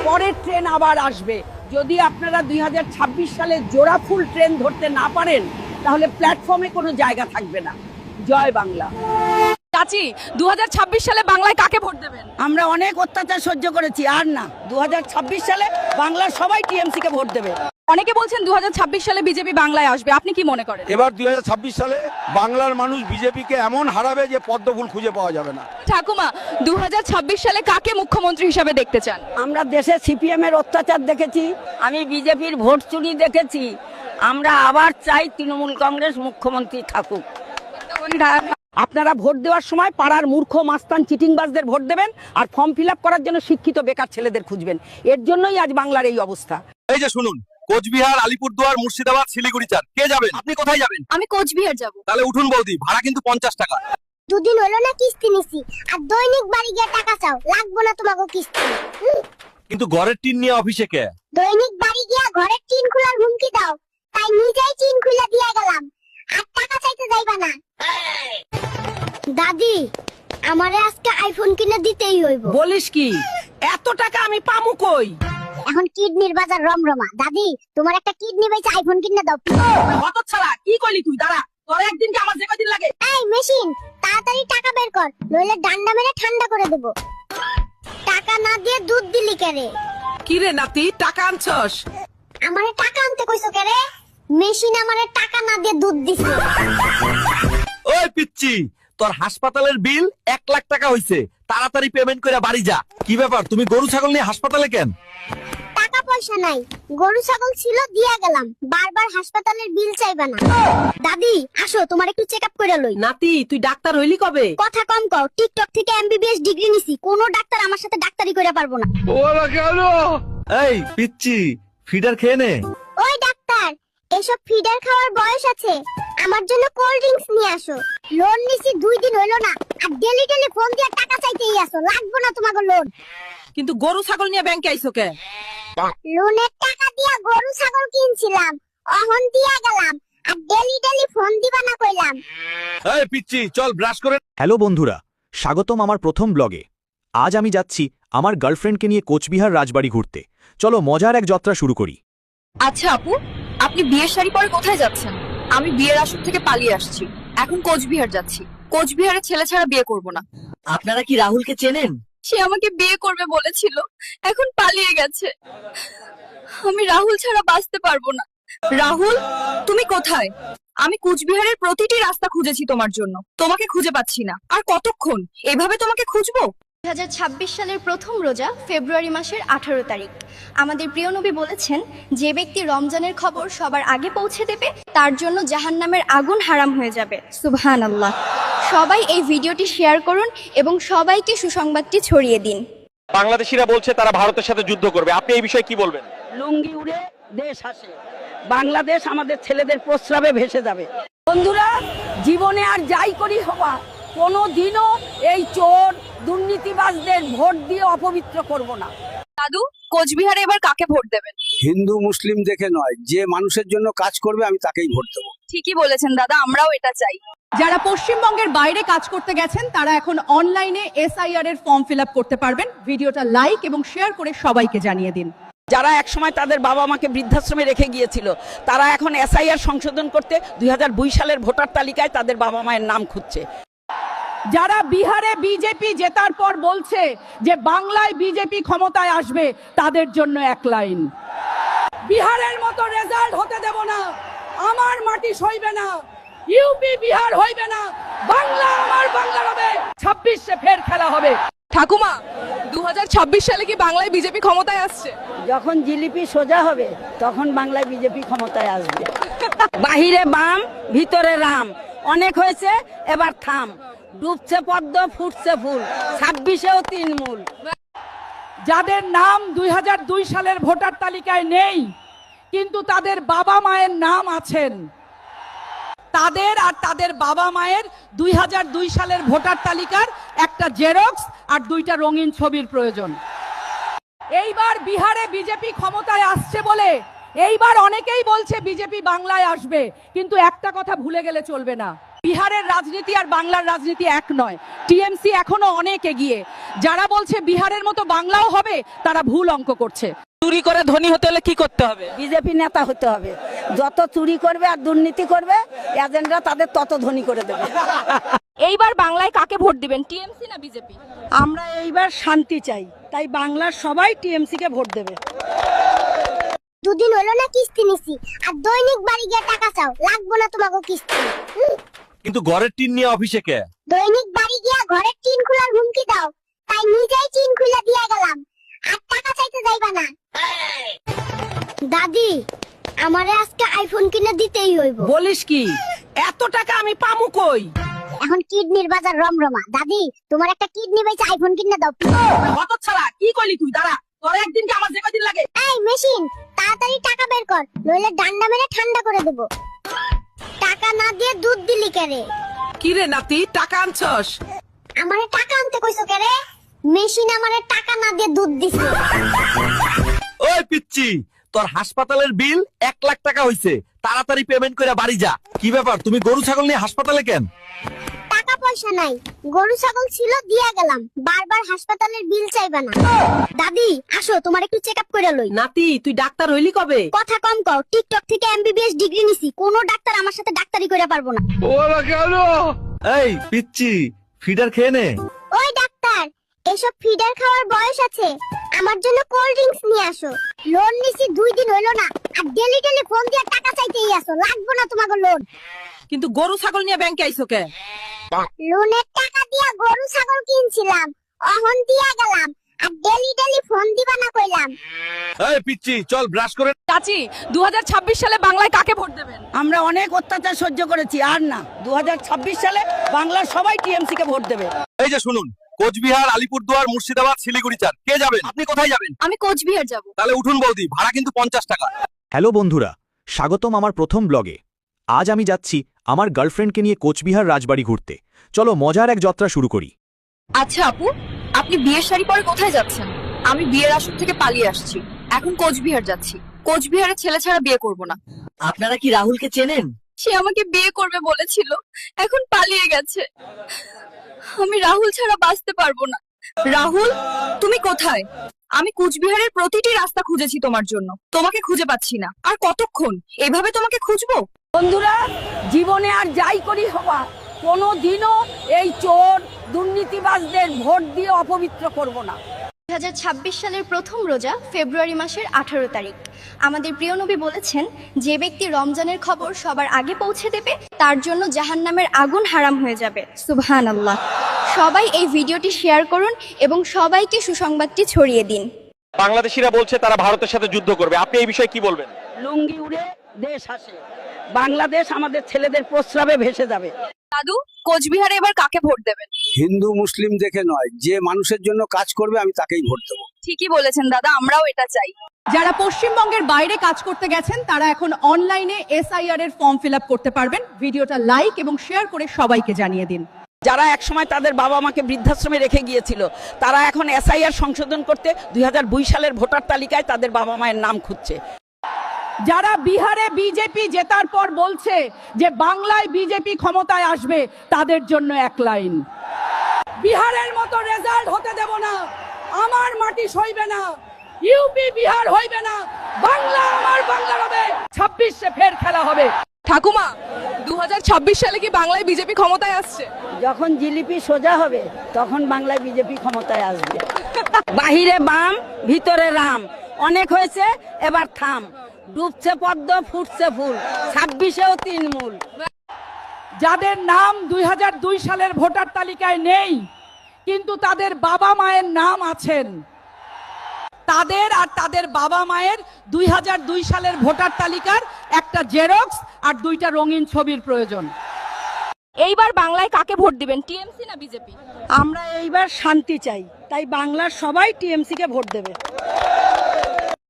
পরের ট্রেন আবার আসবে। যদি আপনারা 2026 সালে জোড়া ফুল ট্রেন ধরতে না পারেন তাহলে প্ল্যাটফর্মে কোনো জায়গা থাকবে না। জয় বাংলা। চাচি, 2026 সালে বাংলায় কাকে ভোট দেবেন? আমরা অনেক অত্যাচার সহ্য করেছি, আর না। 2026 সালে বাংলার সবাই টিএমসি কে ভোট দেবে। অনেকে বলছেন 2026 সালে বিজেপি বাংলায় আসবে, আপনি কি মনে করেন? এবার 2026 সালে বাংলার মানুষ বিজেপিকে এমন হারাবে যে পদ্ম ফুল খুঁজে পাওয়া যাবে না। ঠাকুমা, 2026 সালে কাকে মুখ্যমন্ত্রী হিসাবে দেখতে চান? আমরা দেশে সিপিএম এর অত্যাচার দেখেছি, আমি বিজেপির ভোট চুরি দেখেছি। আমরা আবার চাই তৃণমূল কংগ্রেস মুখ্যমন্ত্রী থাকুক। আপনারা ভোট দেওয়ার সময় পাড়ার মূর্খ মাস্তান চিটিংবাজদের ভোট দেবেন, আর ফর্ম ফিল আপ করার জন্য শিক্ষিত বেকার ছেলেদের খুঁজবেন। এর জন্যই আজ বাংলার এই অবস্থা। এই যে শুনুন, কোচবিহার, আলিপুরদুয়ার, মুর্শিদাবাদ, শিলিগুড়ি চার, কে যাবেন? আপনি কোথায় যাবেন? আমি কোচবিহার যাব। তাহলে উঠুন বৌদি, ভাড়া কিন্তু 50 টাকা। দুদিন হলো না কিস্তি নিছি, আর দৈনিক বাড়ি গিয়ে টাকা চাও, লাগবো না তোমাকে কিস্তি। কিন্তু ঘরের টিন নিয়ে অফিসে কে? দৈনিক বাড়ি গিয়া ঘরের টিন খোলার হুমকি দাও, তাই নিজেই টিন খুলে দিয়ে গেলাম, আর টাকা চাইতে যাইবা না। দাদি, আমারে আজকে আইফোন কিনে দিতেই হইব। বলিস কি? এত টাকা আমি পামু কই? এখন কিডনির বাজার রমরমা। দাদি, তোমার একটা কিডনি বেচে আইফোন কিনে দাও। হতচ্ছাড়া, কি কইলি তুই? দাঁড়া, তোর একদিন কি আমার যে কদিন লাগে? এই মেশিন, তাড়াতাড়ি টাকা বের কর, নইলে ডান্ডা মেরে ঠান্ডা করে দেব। টাকা না দিয়ে দুধ দিলি কেরে? কি রে নাতি, টাকা আনছস? আমারে টাকা আনতে কইছো কেরে? মেশিন আমারে টাকা না দিয়ে দুধ দিছে। ওই পিচ্চি, তোর হাসপাতালের বিল 1 লাখ টাকা হইছে, তাড়াতাড়ি পেমেন্ট করে বাড়ি যা। কি ব্যাপার, তুমি গরু ছাগল নিয়ে হাসপাতালে কেন? টাকা পয়সা নাই, গরু ছাগল ছিল দিয়া গেলাম, বারবার হাসপাতালের বিল চাইবা না। দাদি আসো, তোমার একটু চেকআপ করে লই। নাতি, তুই ডাক্তার হইলি কবে? কথা কম কও, টিকটক থেকে এমবিবিএস ডিগ্রি নিছি, কোনো ডাক্তার আমার সাথে ডাক্তারি করে পারবো না। এই পিচ্চি, ফিডার খেয়ে নে। ওই ডাক্তার, এসব ফিডার খাওয়ার বয়স আছে, আমার জন্য কোল্ড ড্রিঙ্কস নিয়ে আসো। লোন নিছি 2 দিন হইলো না, আর ডেলি ডেলি ফোন দিয়ে টাকা চাইতেই আসো, লাগবো না তোমাকে লোন। কিন্তু গরু ছাগল নিয়ে ব্যাংকে আইছো কে? লোনের টাকা দিয়া গরু ছাগল কিনছিলাম, অহন দিয়া গেলাম, আর ডেলি ডেলি ফোন দিবা না কইলাম। এই পিচ্চি, চল ব্রাশ করে। হ্যালো বন্ধুরা, স্বাগতম আমার প্রথম ব্লগে। আজ আমি যাচ্ছি আমার গার্লফ্রেন্ডকে নিয়ে কোচবিহার রাজবাড়ি ঘুরতে। চলো মজার এক যাত্রা শুরু করি। আচ্ছা আপু, আপনি বিয়ের শাড়ি পরে কোথায় যাচ্ছেন? আমি বিয়ের আসর থেকে পালিয়ে আসছি, এখন কোচবিহার যাচ্ছি। কোচবিহারে ছেলে ছাড়া বিয়ে করব না। আপনারা কি রাহুলকে চেনেন? সে আমাকে বিয়ে করবে বলেছিল, এখন পালিয়ে গেছে। আমি রাহুল ছাড়া বাঁচতে পারবো না। রাহুল, তুমি কোথায়? আমি কোচবিহারের প্রতিটি রাস্তা খুঁজেছি তোমার জন্য, তোমাকে খুঁজে পাচ্ছি না। আর কতক্ষণ এভাবে তোমাকে খুঁজবো? 2026 সালের প্রথম রোজা ফেব্রুয়ারি মাসের 18 তারিখ। আমাদের প্রিয় নবী বলেছেন, যে ব্যক্তি রমজানের খবর সবার আগে পৌঁছে দেবে তার জন্য জাহান্নামের আগুন হারাম হয়ে যাবে। সুবহানাল্লাহ। সবাই এই ভিডিওটি শেয়ার করুন এবং সবাইকে সুসংবাদটি ছড়িয়ে দিন। বাংলাদেশিরা বলছে তারা ভারতের সাথে যুদ্ধ করবে, আপনি এই বিষয়ে কি বলবেন? লুঙ্গি উড়ে দেশ আসে, বাংলাদেশ আমাদের ছেলেদের প্রস্রাবে ভেসে যাবে। বন্ধুরা, জীবনে আর যাই করি হবা, কোনোদিনও এই চোর দুর্নীতিবাজদের ভোট দিয়ে অপবিত্র করব না। দাদু, কোচবিহারে এবার কাকে ভোট দেবেন? হিন্দু মুসলিম দেখে নয়, যে মানুষের জন্য কাজ করবে আমি তাকেই ভোট দেবো। ঠিকই বলেছেন দাদা, আমরাও এটা চাই। যারা পশ্চিমবঙ্গের বাইরে কাজ করতে গেছেন তারা এখন অনলাইনে এসআইআর এর ফর্ম ফিল আপ করতে পারবেন। ভিডিওটা লাইক এবং শেয়ার করে সবাইকে জানিয়ে দিন। যারা একসময় তাদের বাবা মাকে বৃদ্ধাশ্রমে রেখে গিয়েছিল, তারা এখন এসআইআর সংশোধন করতে 2002 সালের ভোটার তালিকায় তাদের বাবা মায়ের নাম খুঁজছে। যারা বিহারে বিজেপি জেতার পর বলছে যে বাংলায় বিজেপি ক্ষমতায় আসবে, তাদের জন্য এক লাইন, বিহারের মতো রেজাল্ট হতে দেব না, আমার মাটি সইবে না, ইউপি বিহার হইবে না, বাংলা আমার বাংলা হবে, 26-এ ফের খেলা হবে। ঠাকুমা, 2026 সালে কি বাংলায় বিজেপি ক্ষমতায় আসছে? যখন জিলিপি সোজা হবে তখন বাংলায় বিজেপি ক্ষমতায় আসবে। বাহিরে বাম, ভিতরে রাম, অনেক হয়েছে, এবার থাম, ডুবছে পদ্ম, ফুটছে ফুল, 26-এও তৃণমূল। যাদের নাম 2002 সালের ভোটার তালিকায় নেই কিন্তু তাদের বাবা মায়ের নাম আছেন, তাদের আর তাদের বাবা মায়ের 2002 সালের ভোটার তালিকার একটা জেরক্স আর 2টা রঙিন ছবির প্রয়োজন। এইবার বিহারে বিজেপি ক্ষমতায় আসছে বলে এইবার অনেকেই বলছে বিজেপি বাংলায় আসবে, কিন্তু একটা কথা ভুলে গেলে চলবে না, বিহারের রাজনীতি আর বাংলার রাজনীতি এক নয়। টিএমসি এখনো অনেক এগিয়ে। যারা বলছে বিহারের মতো বাংলাও হবে, তারা ভুল অঙ্ক করছে। চুরি করে ধনী হতে হলে কি করতে হবে? বিজেপি নেতা হতে হবে। যত চুরি করবে আর দুর্নীতি করবে, এজেন্টরা তাদের তত ধনী করে দেবে। এইবার বাংলায় কাকে ভোট দিবেন, টিএমসি না বিজেপি? আমরা এইবার শান্তি চাই, তাই বাংলার সবাই টিএমসি কে ভোট দেবে। দুদিন হলো না কিস্তি নিছি, আর দৈনিক বাড়ি গিয়ে টাকা চাও, লাগবো না তোমাকে কিস্তি। কিন্তু ঘরের টিন নিয়ে অফিসে কে? দৈনিক বাড়ি গিয়া ঘরের টিন খোলার হুমকি দাও, তাই নিজেই টিন খুলে দিয়ে গেলাম, আর টাকা চাইতে যাইবা না। দাদি, আমারে আজকে আইফোন কিনে দিতেই হইব। বলিস কি, এত টাকা আমি পামু কই? এখন কিডনির বাজার রমরমা। দাদি, তোমার একটা কিডনি বেচে আইফোন কিনে দাও। কত ছাড়া কি কইলি তুই? দাঁড়া, তোর একদিন কি আমার যে কদিন লাগে? এই মেশিন, তাড়াতাড়ি টাকা বের কর, নইলে ডান্ডা মেরে ঠান্ডা করে দেব। টাকা না দিয়ে দুধ দিলি কেরে? কি রে নাতি, টাকা আনছস? আমারে টাকা আনতে কইছো কেরে? মেশিন আমারে টাকা না দিয়ে দুধ দিছে। ওই পিচ্চি, তোর হাসপাতালের বিল 1 লাখ টাকা হইছে, তাড়াতাড়ি পেমেন্ট করে বাড়ি যা। কি ব্যাপার, তুমি গরু ছাগল নিয়ে হাসপাতালে কেন? টাকা পয়সা নাই, গরু ছাগল ছিল দিয়া গেলাম, বারবার হাসপাতালের বিল চাইবা না। দাদি আসো, তোমার একটু চেক আপ করে লই। নাতি, তুই ডাক্তার হইলি কবে? কথা কম কও, টিকটক থেকে এমবিবিএস ডিগ্রি নিছি, কোনো ডাক্তার আমার সাথে ডাক্তারি করে পারবো না। এই পিচ্চি, ফিডার খেয়ে নে। ওই ডাক্তার, এসব ফিডার খাওয়ার বয়স আছে, আমার জন্য কোল্ড ড্রিঙ্কস নিয়ে আসো। লোন নিছি 2 দিন হইলো না, আর ডেলি ডেলি ফোন দিয়ে টাকা চাইতেই আসো, লাগবো না তোমাকে লোন। কিন্তু গরু ছাগল নিয়ে ব্যাংকে আইছো কে? লোনের টাকা দিয়া গরু ছাগল কিনছিলাম, অহন দিয়া গেলাম, আর ডেলি ডেলি ফোন দিবা না কইলাম। এই পিচ্চি, চল ব্রাশ করে। চাচি, 2026 সালে বাংলায় কাকে ভোট দেবেন? আমরা অনেক অত্যাচার সহ্য করেছি, আর না। 2026 সালে বাংলার সবাই টিএমসি কে ভোট দেবে। এই যে শুনুন, কোচবিহার, আলিপুরদুয়ার, মুর্শিদাবাদ, শিলিগুড়ি চার, কে যাবেন? আপনি কোথায় যাবেন? আমি কোচবিহার যাব। তাহলে উঠুন বৌদি, ভাড়া কিন্তু 50 টাকা। হ্যালো বন্ধুরা, স্বাগতম আমার প্রথম ব্লগে। আজ আমি যাচ্ছি আমার গার্লফ্রেন্ডকে নিয়ে কোচবিহার রাজবাড়ি ঘুরতে। চলো মজার এক যাত্রা শুরু করি। আচ্ছা আপু, আপনি বিয়ের শাড়ি পরে কোথায় যাচ্ছেন? আমি বিয়ের আসর থেকে পালিয়ে আসছি, এখন কোচবিহার যাচ্ছি। কোচবিহারের ছেলে ছাড়া বিয়ে করব না। আপনারা কি রাহুলকে চেনেন? সে আমাকে বিয়ে করবে বলেছিল, এখন পালিয়ে গেছে। আমি রাহুল ছাড়া বাঁচতে পারবো না। রাহুল, তুমি কোথায়? আমি কোচবিহারের প্রতিটি রাস্তা খুঁজেছি তোমার জন্য, তোমাকে খুঁজে পাচ্ছি না। আর কতক্ষণ এভাবে তোমাকে খুঁজবো? বন্ধুরা, জীবনে আর যাই করি হবা, কোনো দিনও এই চোর দুর্নীতিবাজদের ভোট দিয়ে অপবিত্র করব না। 2026 সালের প্রথম রোজা ফেব্রুয়ারি মাসের 18 তারিখ। আমাদের প্রিয় নবী বলেছেন, যে ব্যক্তি রমজানের খবর সবার আগে পৌঁছে দেবে, তার জন্য জাহান্নামের আগুন হারাম হয়ে যাবে। সুবহানাল্লাহ। সবাই এই ভিডিওটি শেয়ার করুন এবং সবাইকে সুসংবাদটি ছড়িয়ে দিন। বাংলাদেশিরা বলছে তারা ভারতের সাথে যুদ্ধ করবে, আপনি এই বিষয়ে কি বলবেন? লুঙ্গি উড়ে দেশ আসে, বাংলাদেশ আমাদের ছেলেদের প্রস্রাবে ভেসে যাবে। দাদু, কোচবিহারে এবার কাকে ভোট দেবেন? হিন্দু মুসলিম দেখে নয়, যে মানুষের জন্য কাজ করবে আমি তাকেই ভোট দেবো। ঠিকই বলেছেন দাদা, আমরাও এটা চাই। যারা পশ্চিমবঙ্গের বাইরে কাজ করতে গেছেন, তারা এখন অনলাইনে এসআইআর এর ফর্ম ফিল আপ করতে পারবেন। ভিডিওটা লাইক এবং শেয়ার করে সবাইকে জানিয়ে দিন। যারা একসময় তাদের বাবা মাকে বৃদ্ধাশ্রমে রেখে গিয়েছিল, তারা এখন এসআইআর সংশোধন করতে 2002 সালের ভোটার তালিকায় তাদের বাবা মায়ের নাম খুঁজছে। যারা বিহারে বিজেপি জেতার পর বলছে যে বাংলায় বিজেপি ক্ষমতায় আসবে, তাদের জন্য এক লাইন, বিহারের মতো রেজাল্ট হতে দেব না, আমার মাটি সইবে না, ইউপি বিহার হইবে না, বাংলা আমার বাংলা হবে, 26-এ ফের খেলা হবে। ঠাকুমা, 2026 সালে কি বাংলায় বিজেপি ক্ষমতায় আসছে? যখন জিলিপি সোজা হবে তখন বাংলায় বিজেপি ক্ষমতায় আসবে। বাহিরে বাম, ভিতরে রাম, অনেক হয়েছে, এবার থাম। ডুবছে পদ্ম, ফুটছে ফুল, 26-এও তৃণমূল। যাদের নাম 2002 সালের ভোটার তালিকায় নেই, কিন্তু তাদের বাবা মায়ের নাম আছেন, তাদের আর তাদের বাবা মায়ের 2002 সালের ভোটার তালিকার একটা জেরক্স আর 2টা রঙিন ছবির প্রয়োজন। এইবার বাংলায় কাকে ভোট দিবেন, টিএমসি না বিজেপি? আমরা এইবার শান্তি চাই, তাই বাংলার সবাই টিএমসি কে ভোট দেবে।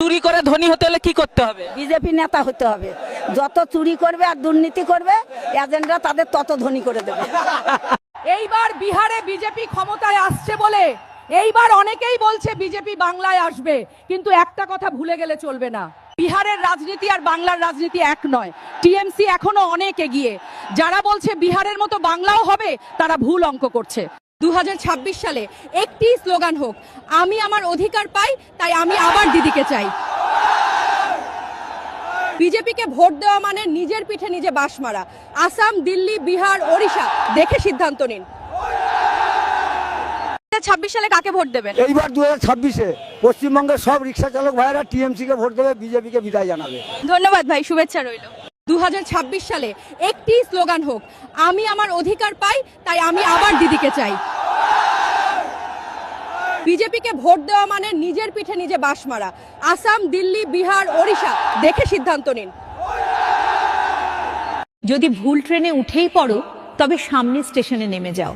চুরি করে ধনী হতে হলে কি করতে হবে? বিজেপি নেতা হতে হবে। যত চুরি করবে আর দুর্নীতি করবে, এজেন্টরা তাদের তত ধনী করে দেবে। এইবার বিহারে বিজেপি ক্ষমতায় আসছে বলে এইবার অনেকেই বলছে বিজেপি বাংলায় আসবে, কিন্তু একটা কথা ভুলে গেলে চলবে না, বিহারের রাজনীতি আর বাংলার রাজনীতি এক নয়। টিএমসি এখনো অনেক এগিয়ে। যারা বলছে বিহারের মতো বাংলাও হবে, তারা ভুল অঙ্ক করছে। 2026 সালে একটি স্লোগান হোক, আমি আমার অধিকার পাই তাই আমি আবার দিদিকে চাই। বিজেপিকে ভোট দেওয়া মানে নিজের পিঠে নিজে বাঁশ মারা। আসাম, দিল্লি, বিহার, ওড়িশা দেখে সিদ্ধান্ত নিন। 2026 সালে কাকে ভোট দেবেন? এইবার 2026-এ পশ্চিমবঙ্গের সব রিক্সা চালক ভাইয়েরা টিএমসি কে ভোট দেবে, বিজেপিকে বিদায় জানাবে। ধন্যবাদ ভাই, শুভেচ্ছা রইল। 2026 সালে একটি স্লোগান হোক, আমি আমার অধিকার পাই তাই আমি আবার দিদিকে চাই। বিজেপিকে ভোট দেওয়া মানে নিজের পিঠে নিজে বাঁশ মারা। আসাম, দিল্লি, বিহার, ওড়িশা দেখে সিদ্ধান্ত নিন। যদি ভুল ট্রেনে উঠেই পড়ো, তবে সামনে স্টেশনে নেমে যাও,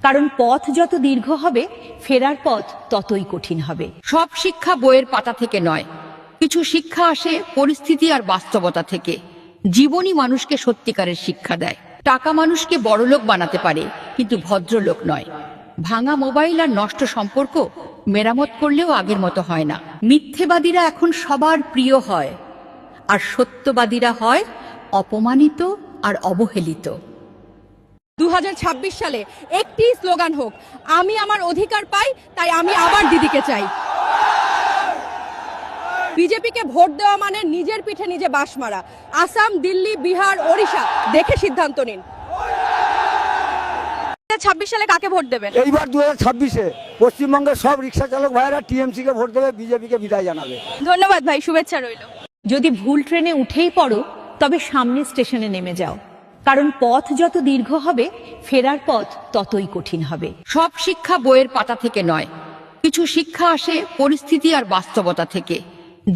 কারণ পথ যত দীর্ঘ হবে ফেরার পথ ততই কঠিন হবে। সব শিক্ষা বইয়ের পাতা থেকে নয়, কিছু শিক্ষা আসে পরিস্থিতি আর বাস্তবতা থেকে। জীবনই মানুষকে সত্যিকারের শিক্ষা দেয়। টাকা মানুষকে বড়লোক বানাতে পারে, কিন্তু ভদ্রলোক নয়। ভাঙা মোবাইল আর নষ্ট সম্পর্ক মেরামত করলেও আগের মতো হয় না। মিথ্যেবাদীরা এখন সবার প্রিয় হয়, আর সত্যবাদীরা হয় অপমানিত আর অবহেলিত। 2026 সালে একটি স্লোগান হোক, আমি আমার অধিকার পাই তাই আমি আবার দিদিকে চাই। বিজেপিকে ভোট দেওয়া মানে নিজের পিঠে নিজে বাঁশ মারা। আসাম, দিল্লি, বিহার, ওড়িশা দেখে সিদ্ধান্ত নিন। 2026 সালে কাকে ভোট দেবেন? এইবার 2026-এ পশ্চিমবঙ্গের সব রিক্সা চালক ভাইয়েরা টিএমসি কে ভোট দেবে, বিজেপিকে বিদায় জানাবে। ধন্যবাদ ভাই, শুভেচ্ছা রইল। যদি ভুল ট্রেনে উঠেই পড়ো, তবে সামনে স্টেশনে নেমে যাও, কারণ পথ যত দীর্ঘ হবে ফেরার পথ ততই কঠিন হবে। সব শিক্ষা বইয়ের পাতা থেকে নয়, কিছু শিক্ষা আসে পরিস্থিতি আর বাস্তবতা থেকে।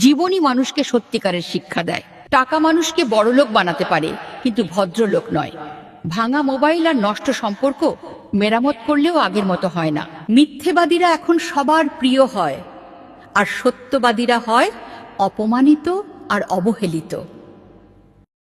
জীবনই মানুষকে সত্যিকারের শিক্ষা দেয়। টাকা মানুষকে বড়লোক বানাতে পারে, কিন্তু ভদ্রলোক নয়। ভাঙা মোবাইল আর নষ্ট সম্পর্ক মেরামত করলেও আগের মতো হয় না। মিথ্যেবাদীরা এখন সবার প্রিয় হয়, আর সত্যবাদীরা হয় অপমানিত আর অবহেলিত।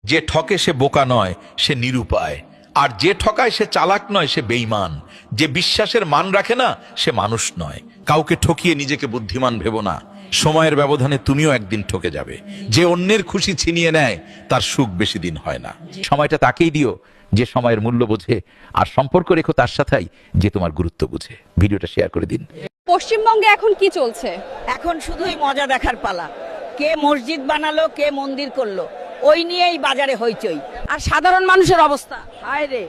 যে ঠকে সে বোকা নয়, সে নিরুপায়। আর যে ঠকায় সে চালাক নয়, সে বেঈমান। যে বিশ্বাসের মান রাখে না, সে মানুষ নয়। কাউকে ঠকিয়ে নিজেকে বুদ্ধিমান ভেবো না। সময়ের ব্যবধানে তুমিও একদিন ঠকে যাবে। যে অন্যের খুশি ছিনিয়ে নেয়, তার সুখ বেশি দিন হয় না। সময়টা তাকেই দিও যে সময়ের মূল্য বোঝে, আর সম্পর্ক রেখো তার সাথেই যে তোমার গুরুত্ব বুঝে। ভিডিওটা শেয়ার করে দিন। পশ্চিমবঙ্গে এখন কি চলছে? এখন শুধুই মজা দেখার পালা। কে মসজিদ বানালো, কে মন্দির করলো, ওই নিয়েই বাজারে হইচই। আর সাধারণ মানুষের অবস্থা, হায় রে,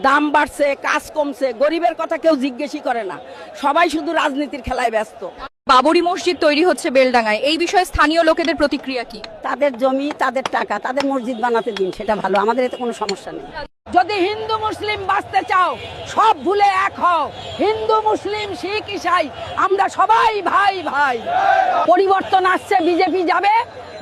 দাম বাড়ছে, কাজ কমছে, গরিবের কথা কেউ জিজ্ঞেসই করে না। সবাই শুধু রাজনীতির খেলায় ব্যস্ত। বাবরি মসজিদ তৈরি হচ্ছে বেলডাঙ্গায়, এই বিষয়ে স্থানীয় লোকেদের প্রতিক্রিয়া কি? তাদের জমি, তাদের টাকা, তাদের মসজিদ বানাতে দিন, সেটা ভালো, আমাদের এতে কোনো সমস্যা নেই। যদি হিন্দু মুসলিম বাঁচতে চাও, সব ভুলে এক হও। হিন্দু, মুসলিম, শিখ, ইসাই আমরা সবাই ভাই ভাই। পরিবর্তন আসছে, বিজেপি যাবে।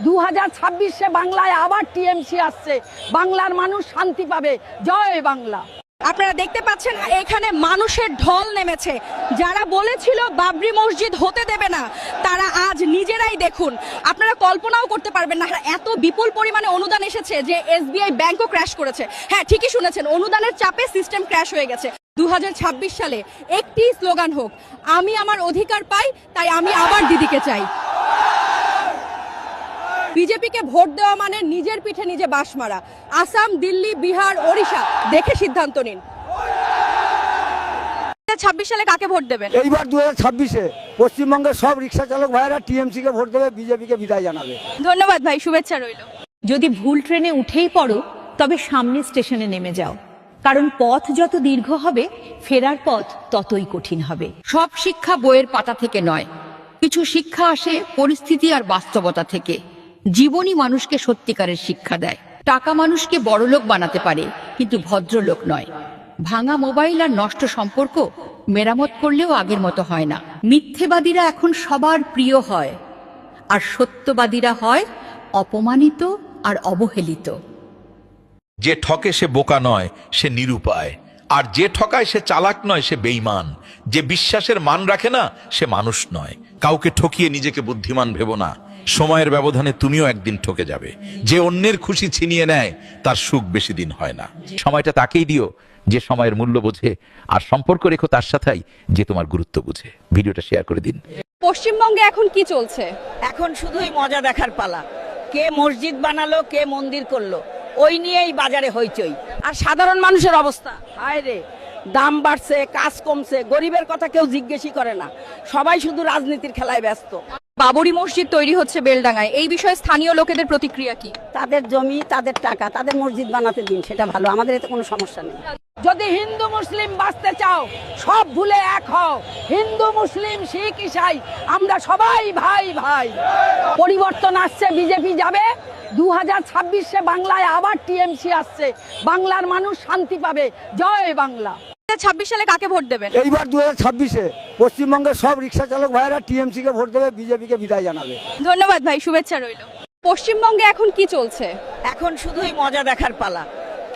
2026-এ বাংলায় আবার টিএমসি আসছে। বাংলার মানুষ শান্তি পাবে। জয় বাংলা। আপনারা দেখতে পাচ্ছেন এখানে মানুষের ঢল নেমেছে। যারা বলেছিল বাবরি মসজিদ হতে দেবে না, তারা আজ নিজেরাই দেখুন। আপনারা কল্পনাও করতে পারবেন না, এত বিপুল পরিমাণে অনুদান এসেছে যে এসবিআই ব্যাংকও ক্র্যাশ করেছে। হ্যাঁ, ঠিকই শুনেছেন, অনুদানের চাপে সিস্টেম ক্র্যাশ হয়ে গেছে। 2026 সালে একটি স্লোগান হোক, আমি আমার অধিকার পাই তাই আমি আবার দিদিকে চাই। বিজেপিকে ভোট দেওয়া মানে নিজের পিঠে নিজে বাঁশ মারা। আসাম, দিল্লি, বিহার, ওড়িশা দেখে সিদ্ধান্ত নিন। 2026 সালে কাকে ভোট দেবেন? এইবার 2026-এ পশ্চিমবঙ্গের সব রিক্সা চালক ভাইয়েরা টিএমসি কে ভোট দেবে, বিজেপিকে বিদায় জানাবে। ধন্যবাদ ভাই, শুভেচ্ছা রইল। যদি ভুল ট্রেনে উঠেই পড়ো, তবে সামনে স্টেশনে নেমে যাও, কারণ পথ যত দীর্ঘ হবে ফেরার পথ ততই কঠিন হবে। সব শিক্ষা বইয়ের পাতা থেকে নয়, কিছু শিক্ষা আসে পরিস্থিতি আর বাস্তবতা থেকে। জীবনই মানুষকে সত্যিকারের শিক্ষা দেয়। টাকা মানুষকে বড়লোক বানাতে পারে, কিন্তু ভদ্রলোক নয়। ভাঙা মোবাইল আর নষ্ট সম্পর্ক মেরামত করলেও আগের মতো হয় না। মিথ্যেবাদীরা এখন সবার প্রিয় হয়, আর সত্যবাদীরা হয় অপমানিত আর অবহেলিত। যে ঠকে সে বোকা নয়, সে নিরুপায়। আর যে ঠকায় সে চালাক নয়, সে বেঈমান। যে বিশ্বাসের মান রাখে না, সে মানুষ নয়। কাউকে ঠকিয়ে নিজেকে বুদ্ধিমান ভেবো না। সময়ের ব্যবধানে তুমিও একদিন ঠকে যাবে। যে অন্যের খুশি ছিনিয়ে নেয় তার সুখ বেশি দিন হয় না। সময়টা তাকেই দিও যে সময়ের মূল্য বোঝে, আর সম্পর্ক রেখো তার সাথেই যে তোমার গুরুত্ব বুঝে। ভিডিওটা শেয়ার করে দিন। পশ্চিমবঙ্গে এখন কি চলছে? এখন শুধুই মজা দেখার পালা। কে মসজিদ বানালো, কে মন্দির করলো, ওই নিয়েই বাজারে হইচই। আর সাধারণ মানুষের অবস্থা, হায় রে, দাম বাড়ছে, কাজ কমছে, গরিবের কথা কেউ জিজ্ঞেসই করে না। সবাই শুধু রাজনীতির খেলায় ব্যস্ত। বাবরি মসজিদ তৈরি হচ্ছে বেলডাঙ্গায়, এই বিষয়ে স্থানীয় লোকেদের প্রতিক্রিয়া কি? তাদের জমি, তাদের টাকা, তাদের মসজিদ বানাতে দিন, সেটা ভালো, আমাদের এতে কোনো সমস্যা নেই। যদি হিন্দু মুসলিম বাঁচতে চাও, সব ভুলে এক হও। হিন্দু মুসলিম শিখ ইসাই আমরা সবাই ভাই ভাই। পরিবর্তন আসছে, বিজেপি যাবে। 2026-এ বাংলায় আবার টিএমসি আসছে, বাংলার মানুষ শান্তি পাবে। জয় বাংলা। 2026 সালে কাকে ভোট দেবেন? এইবার 2026-এ পশ্চিমবঙ্গের সব রিক্সা চালক ভাইয়েরা টিএমসি কে ভোট দেবে, বিজেপিকে বিদায় জানাবে। ধন্যবাদ ভাই, শুভেচ্ছা রইল। পশ্চিমবঙ্গে এখন কি চলছে? এখন শুধুই মজা দেখার পালা।